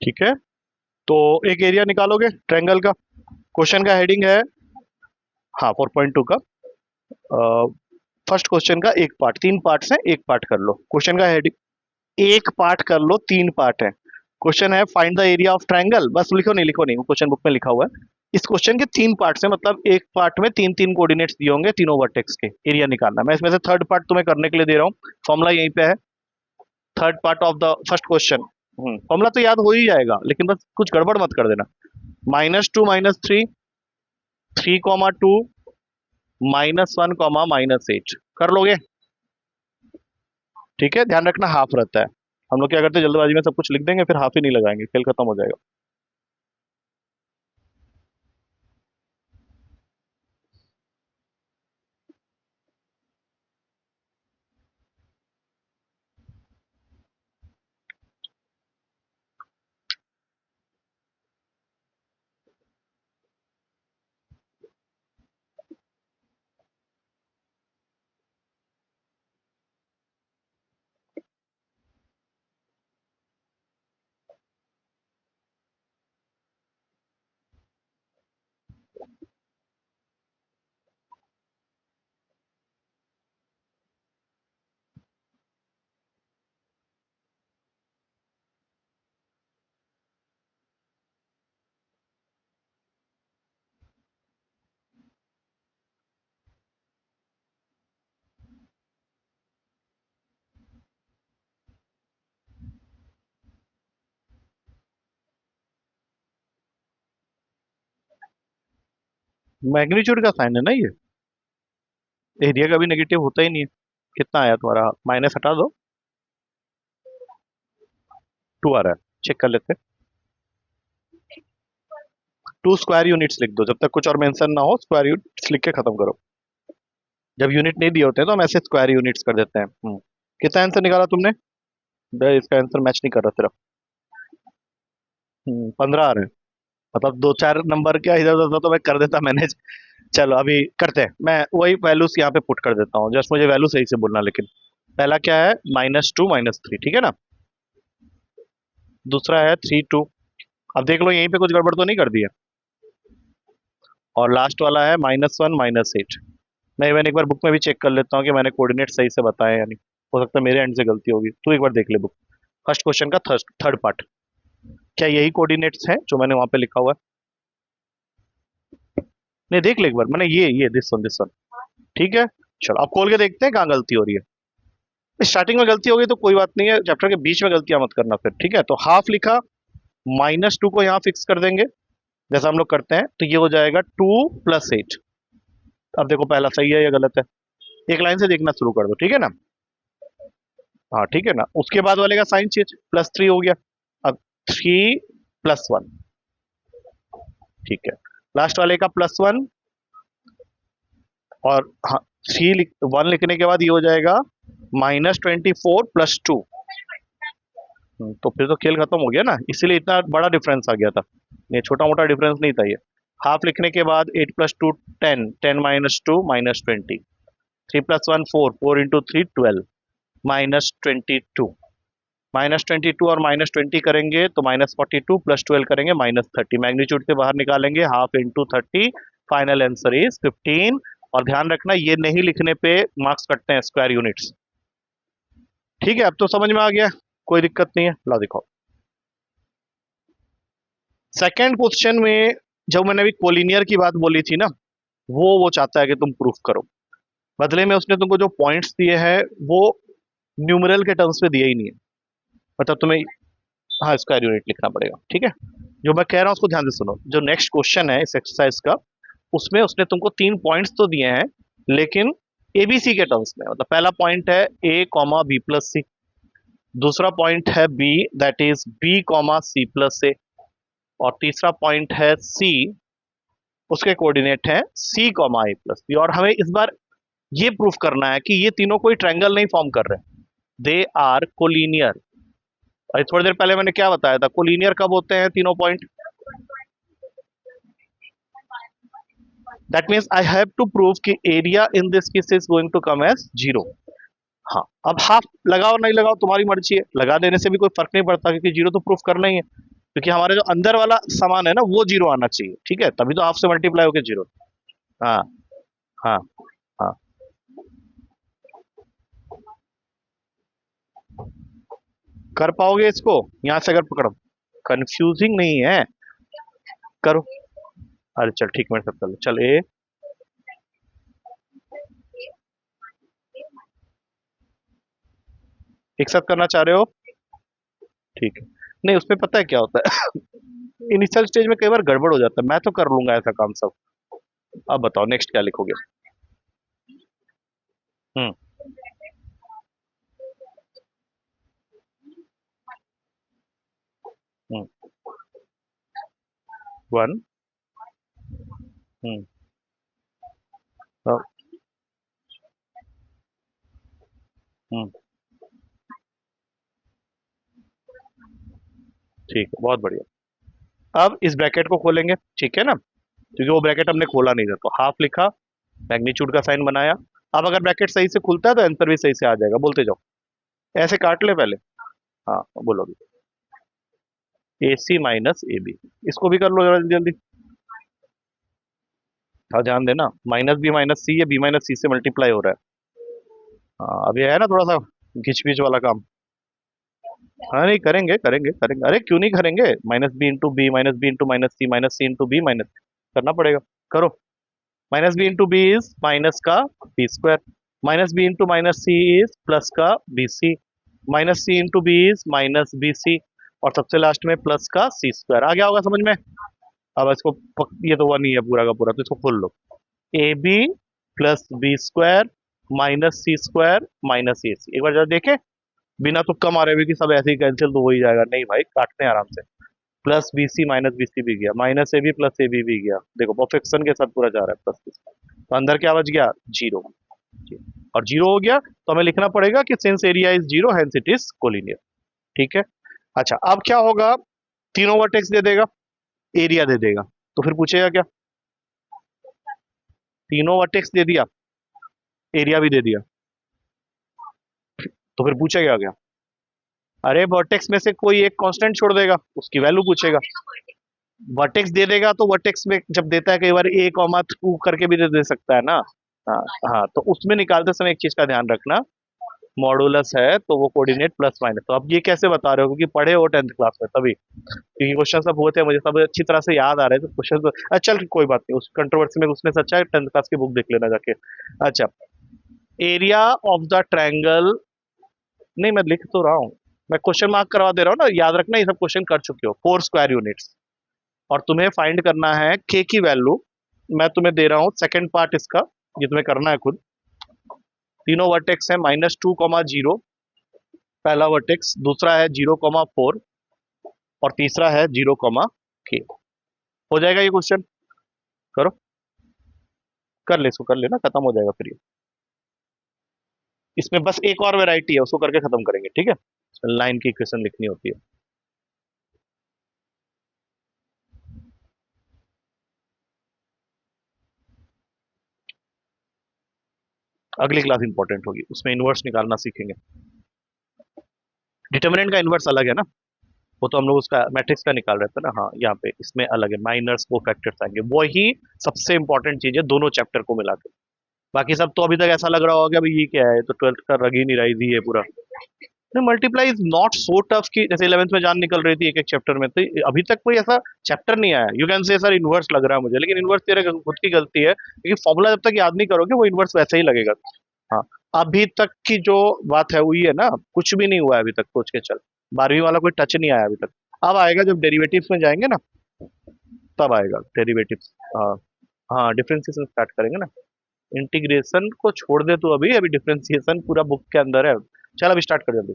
ठीक है, तो एक एरिया निकालोगे ट्रायंगल का। क्वेश्चन का हेडिंग है, हाँ 4.2 का फर्स्ट क्वेश्चन का एक पार्ट, तीन पार्ट्स हैं, एक पार्ट कर लो। क्वेश्चन का हेडिंग एक पार्ट कर लो, तीन पार्ट है। क्वेश्चन है find the area of triangle, बस लिखो नहीं, लिखो नहीं, वो क्वेश्चन बुक में लिखा हुआ है। इस क्वेश्चन के तीन पार्ट्स हैं, मतलब एक पार्ट में तीन तीन कोऑर्डिनेट्स दिए होंगे, तीनों वर्टेक्स के एरिया निकालना। मैं इसमें से थर्ड पार्ट तुम्हें करने के लिए दे रहा हूँ, फॉर्मूला यहीं पे है। Third part of the first question, formula तो याद हो ही जाएगा, लेकिन बस कुछ गड़बड़ मत कर देना। -2 -3, 3, 2, -1, -8 कर लोगे? ठीक है, ध्यान रखना हाफ रहता है। हम लोग क्या करते हैं, जल्दबाजी में सब कुछ लिख देंगे, फिर हाफ ही नहीं लगाएंगे, खेल खत्म हो जाएगा। मैग्नीट्यूड का साइन है ना ये, एरिया का भी नेगेटिव होता ही नहीं है। कितना आया तुम्हारा, माइनस हटा दो, 2 आ रहा है, चेक कर लेते हैं। 2 स्क्वायर यूनिट्स लिख दो, जब तक कुछ और मेंशन ना हो स्क्वायर यूनिट्स लिख के खत्म करो। जब यूनिट नहीं दिए होते हैं तो हम ऐसे स्क्वायर यूनिट्स कर देते हैं। कितना आंसर निकाला तुमने? इसका आंसर मैच नहीं कर रहा तेरा। 15 आ रहे हैं, मतलब दो चार नंबर क्या इधर उधर होता तो मैं कर देता मैनेज। चलो अभी करते हैं, मैं वही वैल्यूज यहाँ पे पुट कर देता हूँ, जस्ट मुझे वैल्यू सही से बोलना। लेकिन पहला क्या है, -2 -3, ठीक है ना। दूसरा है 3 2, अब देख लो यहीं पे कुछ गड़बड़ तो नहीं कर दी है। और लास्ट वाला है -1 -8। मैं इवन एक बार बुक में भी चेक कर लेता हूँ कि मैंने कोऑर्डिनेट सही से बताए या नहीं, हो सकता है मेरे एंड से गलती होगी, तू एक बार देख ले बुक। फर्स्ट क्वेश्चन का थर्ड पार्ट, क्या यही कोऑर्डिनेट्स हैं जो मैंने वहां पे लिखा हुआ है? नहीं देख ले एक बार, मैंने ये दिस वन। ठीक है, चलो अब खोल के देखते हैं कहाँ गलती हो रही है। स्टार्टिंग में गलती हो गई तो कोई बात नहीं है, चैप्टर के बीच में गलतियां मत करना फिर, ठीक है। तो हाफ लिखा, -2 को यहाँ फिक्स कर देंगे जैसा हम लोग करते हैं, तो ये हो जाएगा 2 + 8। अब देखो पहला सही है या गलत है, एक लाइन से देखना शुरू कर दो, ठीक है ना। हाँ ठीक है ना, उसके बाद वाले का साइन चेंज, +3 हो गया। अब 3 + 1, ठीक है। लास्ट वाले का +1, और हाँ 1 लिखने के बाद ये हो जाएगा -24 + 2। तो फिर तो खेल खत्म हो गया ना, इसीलिए इतना बड़ा डिफरेंस आ गया था, ये छोटा मोटा डिफरेंस नहीं था ये। हाफ लिखने के बाद 8 + 2 10, 10 - 2 -20, 3 + 1 4, 4 × 3 12, -22, -22 और -20 करेंगे तो -42, + 12 करेंगे -30, मैग्नीट्यूड से बाहर निकालेंगे, हाफ × 30, फाइनल आंसर इज 15। और ध्यान रखना ये नहीं लिखने पे मार्क्स कटते हैं, स्क्वायर यूनिट्स। ठीक है, अब तो समझ में आ गया, कोई दिक्कत नहीं है। ला दिखाओ सेकेंड क्वेश्चन में, जब मैंने अभी कोलिनियर की बात बोली थी ना, वो चाहता है कि तुम प्रूफ करो। बदले में उसने तुमको जो पॉइंट्स दिए हैं वो न्यूमरल के टर्म्स में दिए ही नहीं है, मतलब तुम्हें, हाँ स्क्वायर यूनिट लिखना पड़ेगा, ठीक है। जो मैं कह रहा हूँ उसको ध्यान से सुनो, जो नेक्स्ट क्वेश्चन है इस एक्सरसाइज का, उसमें उसने तुमको 3 पॉइंट्स तो दिए हैं, लेकिन एबीसी के टर्म्स में। मतलब पहला पॉइंट है a, b + c, दूसरा पॉइंट है b, that is b, c + a, और तीसरा पॉइंट है c, उसके कोऑर्डिनेट है c, a + b। और हमें इस बार ये प्रूफ करना है कि ये तीनों कोई ट्रायंगल नहीं फॉर्म कर रहे, दे आर कोलिनियर। और थोड़ी देर पहले मैंने क्या बताया था, कोलिनियर कब होते हैं तीनों point? That means I have to prove कि area in this case is going to come as 0। हाँ, अब हाफ लगाओ नहीं लगाओ तुम्हारी मर्जी है, लगा देने से भी कोई फर्क नहीं पड़ता, क्योंकि 0 तो प्रूफ करना ही है। क्योंकि हमारे जो अंदर वाला सामान है ना वो जीरो आना चाहिए, ठीक है, तभी तो हाफ से मल्टीप्लाई होके जीरो। हाँ हाँ हाँ। कर पाओगे इसको? यहां से अगर पकड़ो, कंफ्यूजिंग नहीं है, करो। अरे चल ठीक, मेरे साथ कर लो, चल ए। एक साथ करना चाह रहे हो? ठीक है। नहीं, उसमें पता है क्या होता है, इनिशियल स्टेज में कई बार गड़बड़ हो जाता है, मैं तो कर लूंगा ऐसा काम सब। अब बताओ नेक्स्ट क्या लिखोगे? हम्म। हम्म। वन। हम्म। हम्म। ठीक है, बहुत बढ़िया। अब इस ब्रैकेट को खोलेंगे, ठीक है ना, क्योंकि वो ब्रैकेट हमने खोला नहीं था, तो हाफ लिखा, मैग्नीट्यूड का साइन बनाया। अब अगर ब्रैकेट सही से खुलता है तो आंसर भी सही से आ जाएगा, बोलते जाओ। ऐसे काट ले पहले। हाँ बोलो अभी। ए सी माइनस ए बी, इसको भी कर लो जरा जल्दी जल्दी। हाँ ध्यान देना, माइनस बी माइनस सी है, बी माइनस सी से मल्टीप्लाई हो रहा है। हाँ अभी है ना थोड़ा सा घिच पिच वाला काम। हाँ नहीं, करेंगे करेंगे करेंगे, अरे क्यों नहीं करेंगे, minus B into B minus B into minus C into B minus, करना पड़ेगा। करो। Minus B into B is minus का B square, minus B into minus C is plus का B C, minus C into B is minus B C, और सबसे लास्ट में प्लस का सी स्क्वायर। आ गया होगा समझ में? अब इसको ये तो वन ही है पूरा का पूरा, तो इसको खोल लो। A B plus B square minus C square minus A C, एक बार जरा देखे, बिना तुक्का मारे हुए कि सब ऐसे ही कैंसिल तो हो ही जाएगा, नहीं भाई काटते हैं आराम से। Plus B C minus B C भी गया, minus A B plus A B भी गया, देखो परफेक्शन के साथ पूरा जा रहा है प्लस बी, तो अंदर क्या बच गया? जीरो। और जीरो हो गया तो हमें लिखना पड़ेगा कि since area is zero hence it is collinear. ठीक है। अच्छा अब क्या होगा, तीनों वर्टेक्स दे देगा, एरिया दे देगा, तो फिर पूछेगा क्या? तीनों वर्टेक्स दे दिया, एरिया भी दे दिया, तो फिर पूछेगा क्या? अरे वर्टेक्स में से कोई एक कांस्टेंट छोड़ देगा, उसकी वैल्यू पूछेगा। वर्टेक्स दे देगा तो वर्टेक्स में जब देता है कई बार ए कॉमा टू करके भी दे सकता है ना। हाँ। हाँ तो उसमें निकालते समय एक चीज का ध्यान रखना, मॉडुलस है तो वो कोऑर्डिनेट प्लस माइनस, तो अब ये कैसे बता रहे हो, क्योंकि पढ़े हो टेंथ क्लास में तभी, क्योंकि क्वेश्चन सब हुए थे मुझे सब अच्छी तरह से याद आ रहे थे क्वेश्चन तो। अच्छा चल कोई बात नहीं, उस कंट्रोवर्सी में उसने सच्चा है, टेंथ क्लास की बुक देख लेना जाके। अच्छा, एरिया ऑफ द ट्रायंगल, नहीं मैं लिख तो रहा हूँ, मैं क्वेश्चन मार्क करवा दे रहा हूँ ना, याद रखना ये सब क्वेश्चन कर चुके हो, 4 स्क्वायर यूनिट्स, और तुम्हें फाइंड करना है के की वैल्यू। मैं तुम्हें दे रहा हूँ सेकंड पार्ट इसका, ये तुम्हें करना है खुद। तीनों वर्टेक्स है -2, 0, पहला वर्टेक्स, दूसरा है 0, 4, और तीसरा है 0, के। हो जाएगा ये क्वेश्चन? करो, कर ले, इसको कर लेना, खत्म हो जाएगा फिर ये। इसमें बस एक और वैरायटी है, उसको करके खत्म करेंगे, ठीक है, लाइन की इक्वेशन लिखनी होती है। अगली क्लास इंपॉर्टेंट होगी, उसमें इनवर्स निकालना सीखेंगे। डिटर्मिनेंट का इनवर्स अलग है ना, वो तो हम लोग उसका मैट्रिक्स का निकाल रहे थे ना। हाँ यहाँ पे इसमें अलग है, माइनर्स को फैक्टर्स आएंगे, वही सबसे इंपॉर्टेंट चीज है दोनों चैप्टर को मिला के। बाकी सब तो अभी तक ऐसा लग रहा होगा भाई ये क्या है, तो ट्वेल्थ का रग ही नहीं रही थी ये पूरा। नहीं, multiply is not so tough कि जैसे 11th में जान निकल रही थी एक एक चैप्टर में, तो अभी तक कोई ऐसा चैप्टर नहीं आया you can say sir inverse लग रहा है मुझे, लेकिन इनवर्स तेरे खुद की गलती है, क्योंकि फॉर्मूला जब तक याद नहीं करोगे वो इनवर्स वैसे ही लगेगा। हाँ, अभी तक की जो बात है वो ये है ना, कुछ भी नहीं हुआ है अभी तक, सोच के चल, 12वीं वाला कोई टच नहीं आया अभी तक। अब आएगा जब डेरिवेटिव्स में जाएंगे ना, तब आएगा डेरिवेटिव्स। हाँ। हाँ डिफरेंशिएशन स्टार्ट करेंगे ना, इंटीग्रेशन को छोड़ दे तो अभी अभी डिफरेंशिएशन पूरा बुक के अंदर है। चल अभी स्टार्ट कर जल्दी।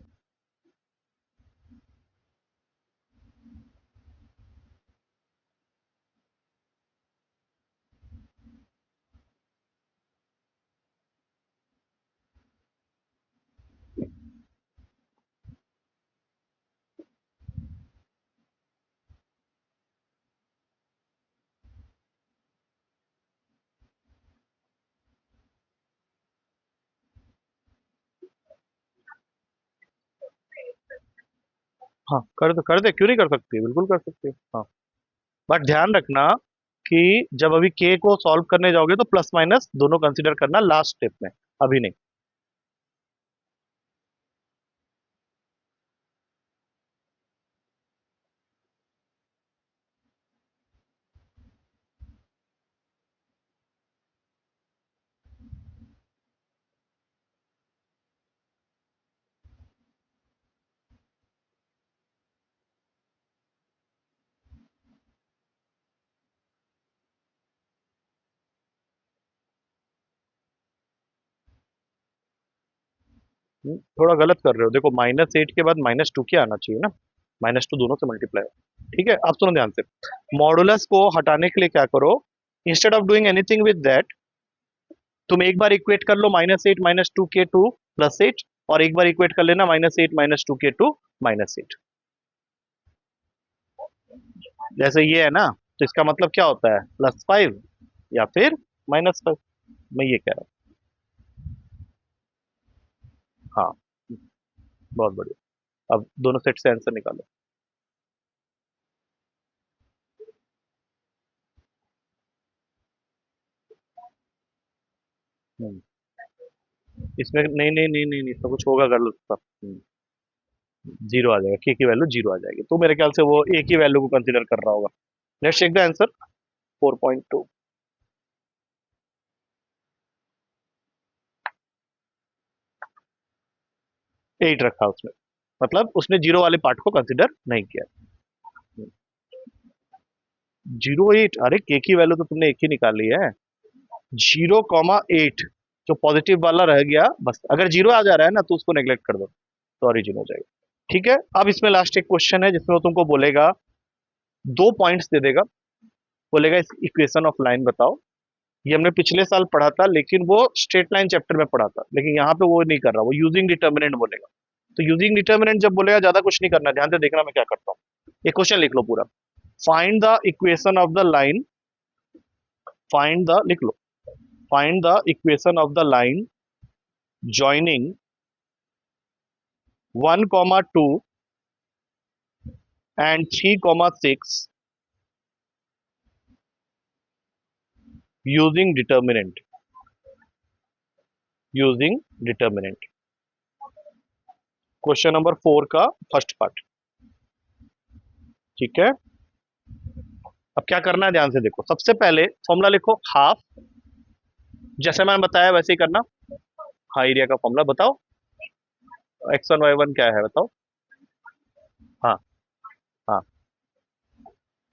हाँ कर दे, क्यों नहीं कर सकती, बिल्कुल कर सकती है। हाँ, बट ध्यान रखना कि जब अभी के को सॉल्व करने जाओगे तो प्लस माइनस दोनों कंसीडर करना लास्ट स्टेप में, अभी नहीं। थोड़ा गलत कर रहे हो, देखो -8 के बाद -2 क्या आना चाहिए ना, -2 दोनों से मल्टीप्लाई। ठीक है, अब सुनो ध्यान से, मॉडुलस को हटाने के लिए क्या करो, instead of doing anything with that, तुम एक बार इक्वेट कर लो -8 - 2 के 2 +8, और एक बार इक्वेट कर लेना -8 - 2 के 2 -8। जैसे ये है ना, तो इसका मतलब क्या होता है, +5 या फिर -5, मैं ये कह रहा हूँ। हाँ, बहुत बढ़िया। अब दोनों सेट से आंसर निकालो। हम्म, इसमें नहीं नहीं नहीं नहीं नहीं, इसमें कुछ होगा गलत सा। जीरो आ जाएगा, के की वैल्यू जीरो आ जाएगी, तो मेरे ख्याल से वो ए की वैल्यू को कंसीडर कर रहा होगा। Let's check the answer. 4.2, 8 रखा उसने, मतलब उसने जीरो वाले पार्ट को कंसीडर नहीं किया। 0.8, अरे के की वैल्यू तो तुमने एक ही निकाली है। 0,8 जो पॉजिटिव वाला रह गया, बस अगर जीरो आ जा रहा है ना तो उसको नेग्लेक्ट कर दो, तो ओरिजिन हो जाएगा। ठीक है, अब इसमें लास्ट एक क्वेश्चन है जिसमें वो तुमको बोलेगा, दो पॉइंट्स दे देगा, बोलेगा इस इक्वेशन ऑफ लाइन बताओ। ये हमने पिछले साल पढ़ा था, लेकिन वो स्ट्रेट लाइन चैप्टर में पढ़ा था, लेकिन यहाँ पे वो नहीं कर रहा, वो यूजिंग डिटर्मिनेंट बोलेगा। तो यूजिंग डिटर्मिनेंट जब बोलेगा, ज्यादा कुछ नहीं करना, ध्यान से देखना मैं क्या करता हूँ। ये क्वेश्चन लिख लो पूरा, find the equation of the line, find the लिख लो, find the equation of the line joining 1,2 and 3,6 using determinant, using determinant। Question number 4 का फर्स्ट पार्ट। ठीक है, अब क्या करना है, ध्यान से देखो, सबसे पहले फॉर्मूला लिखो, हाफ, जैसे मैंने बताया वैसे ही करना। हाँ, एरिया का फॉर्मूला बताओ, x1 y1 क्या है बताओ। हाँ हाँ,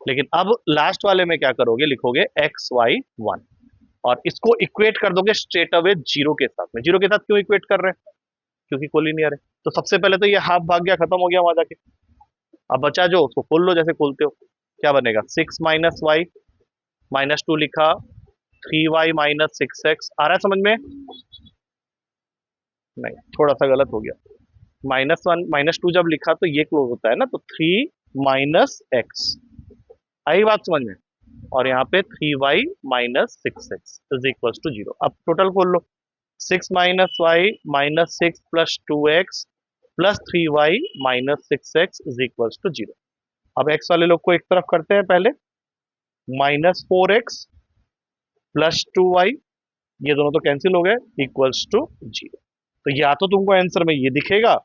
लेकिन अब लास्ट वाले में क्या करोगे, लिखोगे x y1, और इसको इक्वेट कर दोगे स्ट्रेट अवे जीरो के साथ में। जीरो के साथ क्यों इक्वेट कर रहे हैं, क्योंकि कोलिनियर है। तो सबसे पहले तो ये हाफ भाग गया, खत्म हो गया वहां जाके। अब बचा जो, उसको खोल लो जैसे खोलते हो, क्या बनेगा, 6 - y -2 लिखा, 3y - 6x, आ रहा है समझ में। नहीं, थोड़ा सा गलत हो गया, -1 -2 जब लिखा तो ये क्लोज होता है ना, तो 3 - x, आई बात समझ में। और यहाँ पे 3y - 6x is equal to 0। अब टोटल खोल लो, 6 - y - 6 +2x +3y - 6x is equal to 0। अब x वाले लोग को एक तरफ करते हैं पहले, -4x +2y, ये दोनों तो कैंसिल हो गए, इक्वल्स टू 0। तो या तो तुमको आंसर में ये दिखेगा,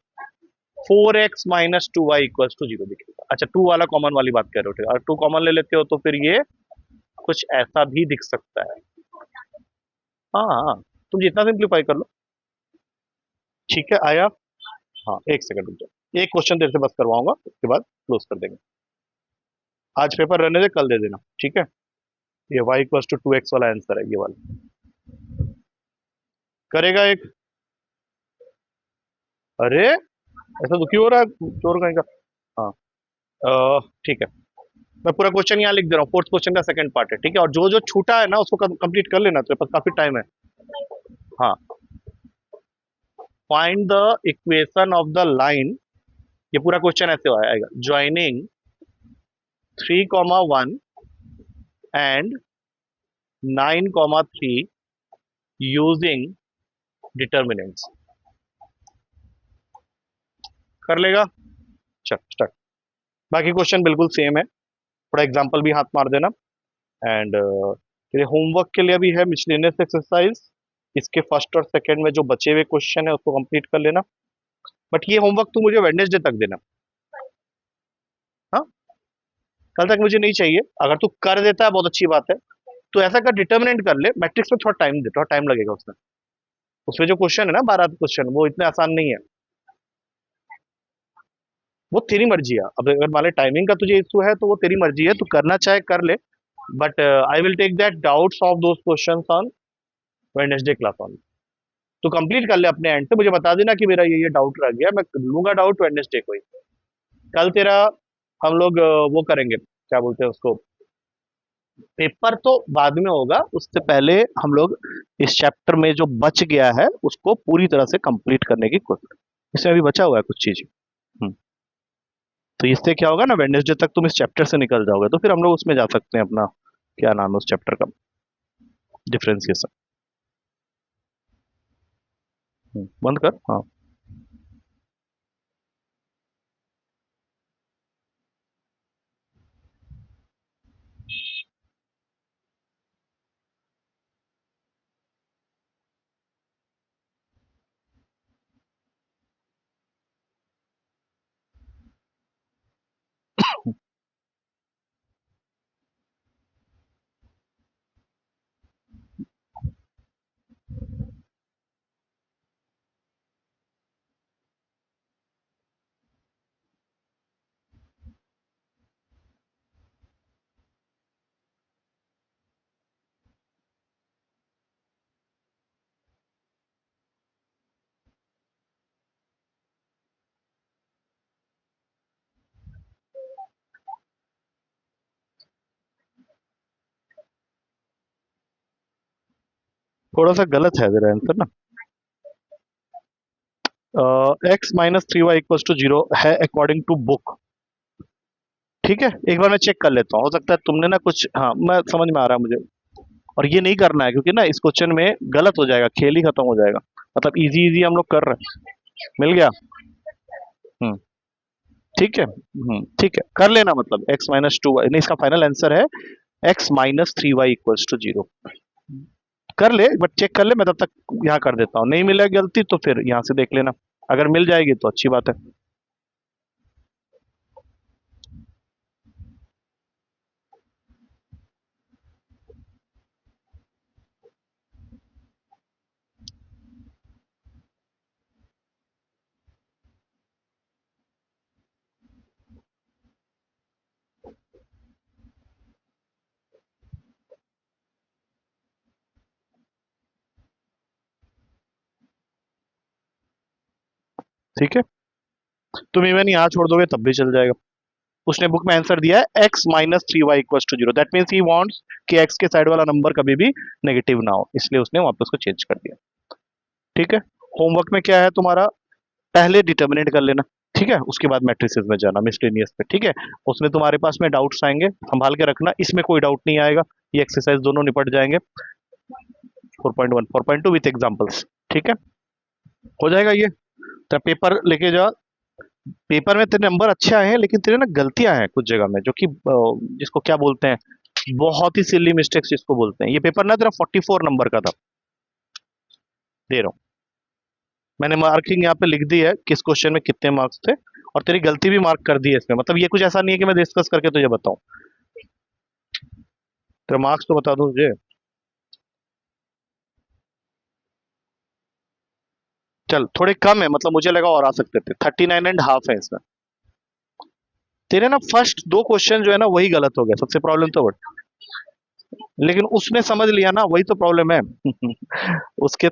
4x - 2y इक्वल्स टू 0 दिखेगा। अच्छा, 2 वाला कॉमन वाली बात कर रहे हो, ठीक है, और 2 कॉमन ले लेते हो तो फिर ये कुछ ऐसा भी दिख सकता है। हाँ हाँ, तुम जितना सिंप्लीफाई कर लो। ठीक है, आया। हाँ, एक सेकंड रुक जाओ, एक क्वेश्चन तेरे से बस करवाऊंगा, उसके बाद क्लोज कर देंगे। आज पेपर रहने दे, कल दे देना, ठीक है। ये y इक्वल्स टू 2x वाला आंसर है, ये वाला करेगा एक। अरे ऐसा दुखी हो रहा है, चोर कहीं का। हाँ, ठीक है, मैं पूरा क्वेश्चन यहाँ लिख दे रहा हूँ, फोर्थ क्वेश्चन का सेकंड पार्ट है, ठीक है, और जो जो छूटा है ना उसको कंप्लीट कर लेना, तेरे पास काफी टाइम है। हाँ, find the equation of the line, ये पूरा क्वेश्चन ऐसे आएगा, ज्वाइनिंग 3,1 एंड 9,3 यूजिंग डिटर्मिनेंट्स। कर लेगा, चल स्टार्ट। बाकी क्वेश्चन बिल्कुल सेम है, थोड़ा एग्जांपल भी हाथ मार देना। एंड तेरे होमवर्क के लिए भी है मिसलेनियस एक्सरसाइज, इसके फर्स्ट और सेकंड में जो बचे हुए क्वेश्चन है उसको कंप्लीट कर लेना। बट ये होमवर्क तू मुझे वेडनेसडे तक देना। हाँ, कल तक मुझे नहीं चाहिए। अगर तू कर देता है बहुत अच्छी बात है। तो ऐसा कर, डिटर्मिनेंट कर ले, मैट्रिक्स में थोड़ा टाइम दे, थोड़ा टाइम लगेगा उसमें। उसमें जो क्वेश्चन है ना 12 क्वेश्चन, वो इतने आसान नहीं है। वो तेरी मर्जी है, अब अगर मान ले टाइमिंग का तुझे इशू है तो वो तेरी मर्जी है, तू करना चाहे कर ले। But I will take that doubts of those questions on Wednesday class on. तू कंप्लीट कर ले अपने एंड से, मुझे बता देना कि मेरा ये डाउट रह गया, मैं लूंगा डाउट वेडनेसडे को ही। कल तेरा हम लोग वो करेंगे, क्या बोलते हैं उसको, पेपर तो बाद में होगा, उससे पहले हम लोग इस चैप्टर में जो बच गया है उसको पूरी तरह से कंप्लीट करने की कोशिश। इसमें अभी बचा हुआ है कुछ चीज। हम्म, तो इससे क्या होगा ना, वेडनेसडे तक तुम इस चैप्टर से निकल जाओगे, तो फिर हम लोग उसमें जा सकते हैं अपना, क्या नाम है उस चैप्टर का, डिफरेंशिएशन। बंद कर, हाँ। थोड़ा सा गलत है तेरा आंसर ना। X minus three Y equal to zero है अकॉर्डिंग टू बुक। ठीक है, एक बार मैं चेक कर लेता हूँ, हो सकता है तुमने ना कुछ, हाँ मैं समझ में आ रहा है मुझे। और ये नहीं करना है क्योंकि ना इस क्वेश्चन में गलत हो जाएगा, खेल ही खत्म हो जाएगा। मतलब इजी इजी हम लोग कर रहे हैं। मिल गया। हम्म। ठीक है, ठीक है, कर लेना, मतलब एक्स माइनस टू वाई नहीं, इसका फाइनल आंसर है X minus three Y equals to zero. कर ले, बट चेक कर ले, मैं तब तक यहाँ कर देता हूँ, नहीं मिला गलती तो फिर यहाँ से देख लेना। अगर मिल जाएगी तो अच्छी बात है। ठीक है, तुम इवन यहाँ छोड़ दोगे तब भी चल जाएगा। उसने बुक में आंसर दिया है X minus three Y equal to zero, that means he wants कि एक्स के साइड वाला नंबर कभी भी नेगेटिव ना हो, इसलिए उसने वहां पे उसको चेंज कर दिया। ठीक है, होमवर्क में क्या है तुम्हारा, पहले डिटर्मिनेट कर लेना। ठीक है, उसके बाद मैट्रिसेस में जाना, मिसलेनियस पे। ठीक है, उसमें तुम्हारे पास में डाउट्स आएंगे, संभाल के रखना, इसमें कोई डाउट नहीं आएगा। ये एक्सरसाइज दोनों निपट जाएंगे, 4.1 4.2 विथ एग्जांपल्स। ठीक है, हो जाएगा ये। तो पेपर लेके जा, पेपर में तेरे नंबर अच्छे आए हैं, लेकिन तेरे ना गलतियां हैं कुछ जगह में, जो कि जिसको क्या बोलते हैं, बहुत ही सिली मिस्टेक्स जिसको बोलते हैं। ये पेपर ना तेरा 44 नंबर का था, दे रहा हूँ। मैंने मार्किंग यहाँ पे लिख दी है किस क्वेश्चन में कितने मार्क्स थे, और तेरी गलती भी मार्क कर दी है इसमें। मतलब ये कुछ ऐसा नहीं है कि मैं डिस्कस करके तुझे बताऊं, तेरा मार्क्स तो बता दूं तुझे। चल थोड़े कम है, मतलब मुझे लगा और आ सकते थे, 39.5 है इसमें। तेरे ना फर्स्ट दो क्वेश्चन जो है ना वही गलत हो गया, सबसे प्रॉब्लम तो वो, लेकिन उसने समझ लिया ना, वही तो प्रॉब्लम है। उसके,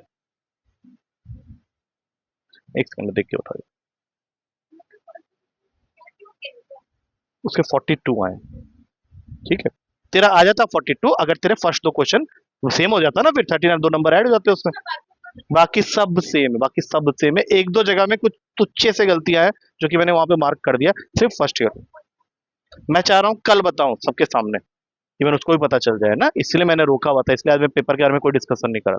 एक सेकंड देख के बता, उसके 42 आए। ठीक है, तेरा आ जाता 42 अगर तेरे फर्स्ट दो क्वेश्चन सेम हो जाता ना, फिर 39 दो नंबर ऐड हो जाते उसमें। बाकी सब सेम है, बाकी सब सेम है, एक दो जगह में कुछ तुच्छे से गलतियां हैं जो कि मैंने वहां पे मार्क कर दिया, सिर्फ फर्स्ट ईयर। मैं चाह रहा हूँ कल बताऊं सबके सामने, इवन उसको भी पता चल जाए ना, इसलिए मैंने रोका हुआ था, इसलिए आज मैं पेपर के बारे में कोई डिस्कशन नहीं करा।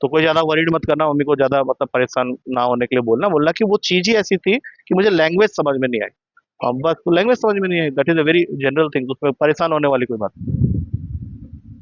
तो कोई ज्यादा वरीड मत करना, मम्मी को ज्यादा मतलब परेशान ना होने के लिए बोलना, बोलना कि वो चीज ही ऐसी थी कि मुझे लैंग्वेज समझ में नहीं आई। अब बस लैंग्वेज समझ में नहीं है, that is a very general thing, उसमें परेशान होने वाली कोई बात नहीं।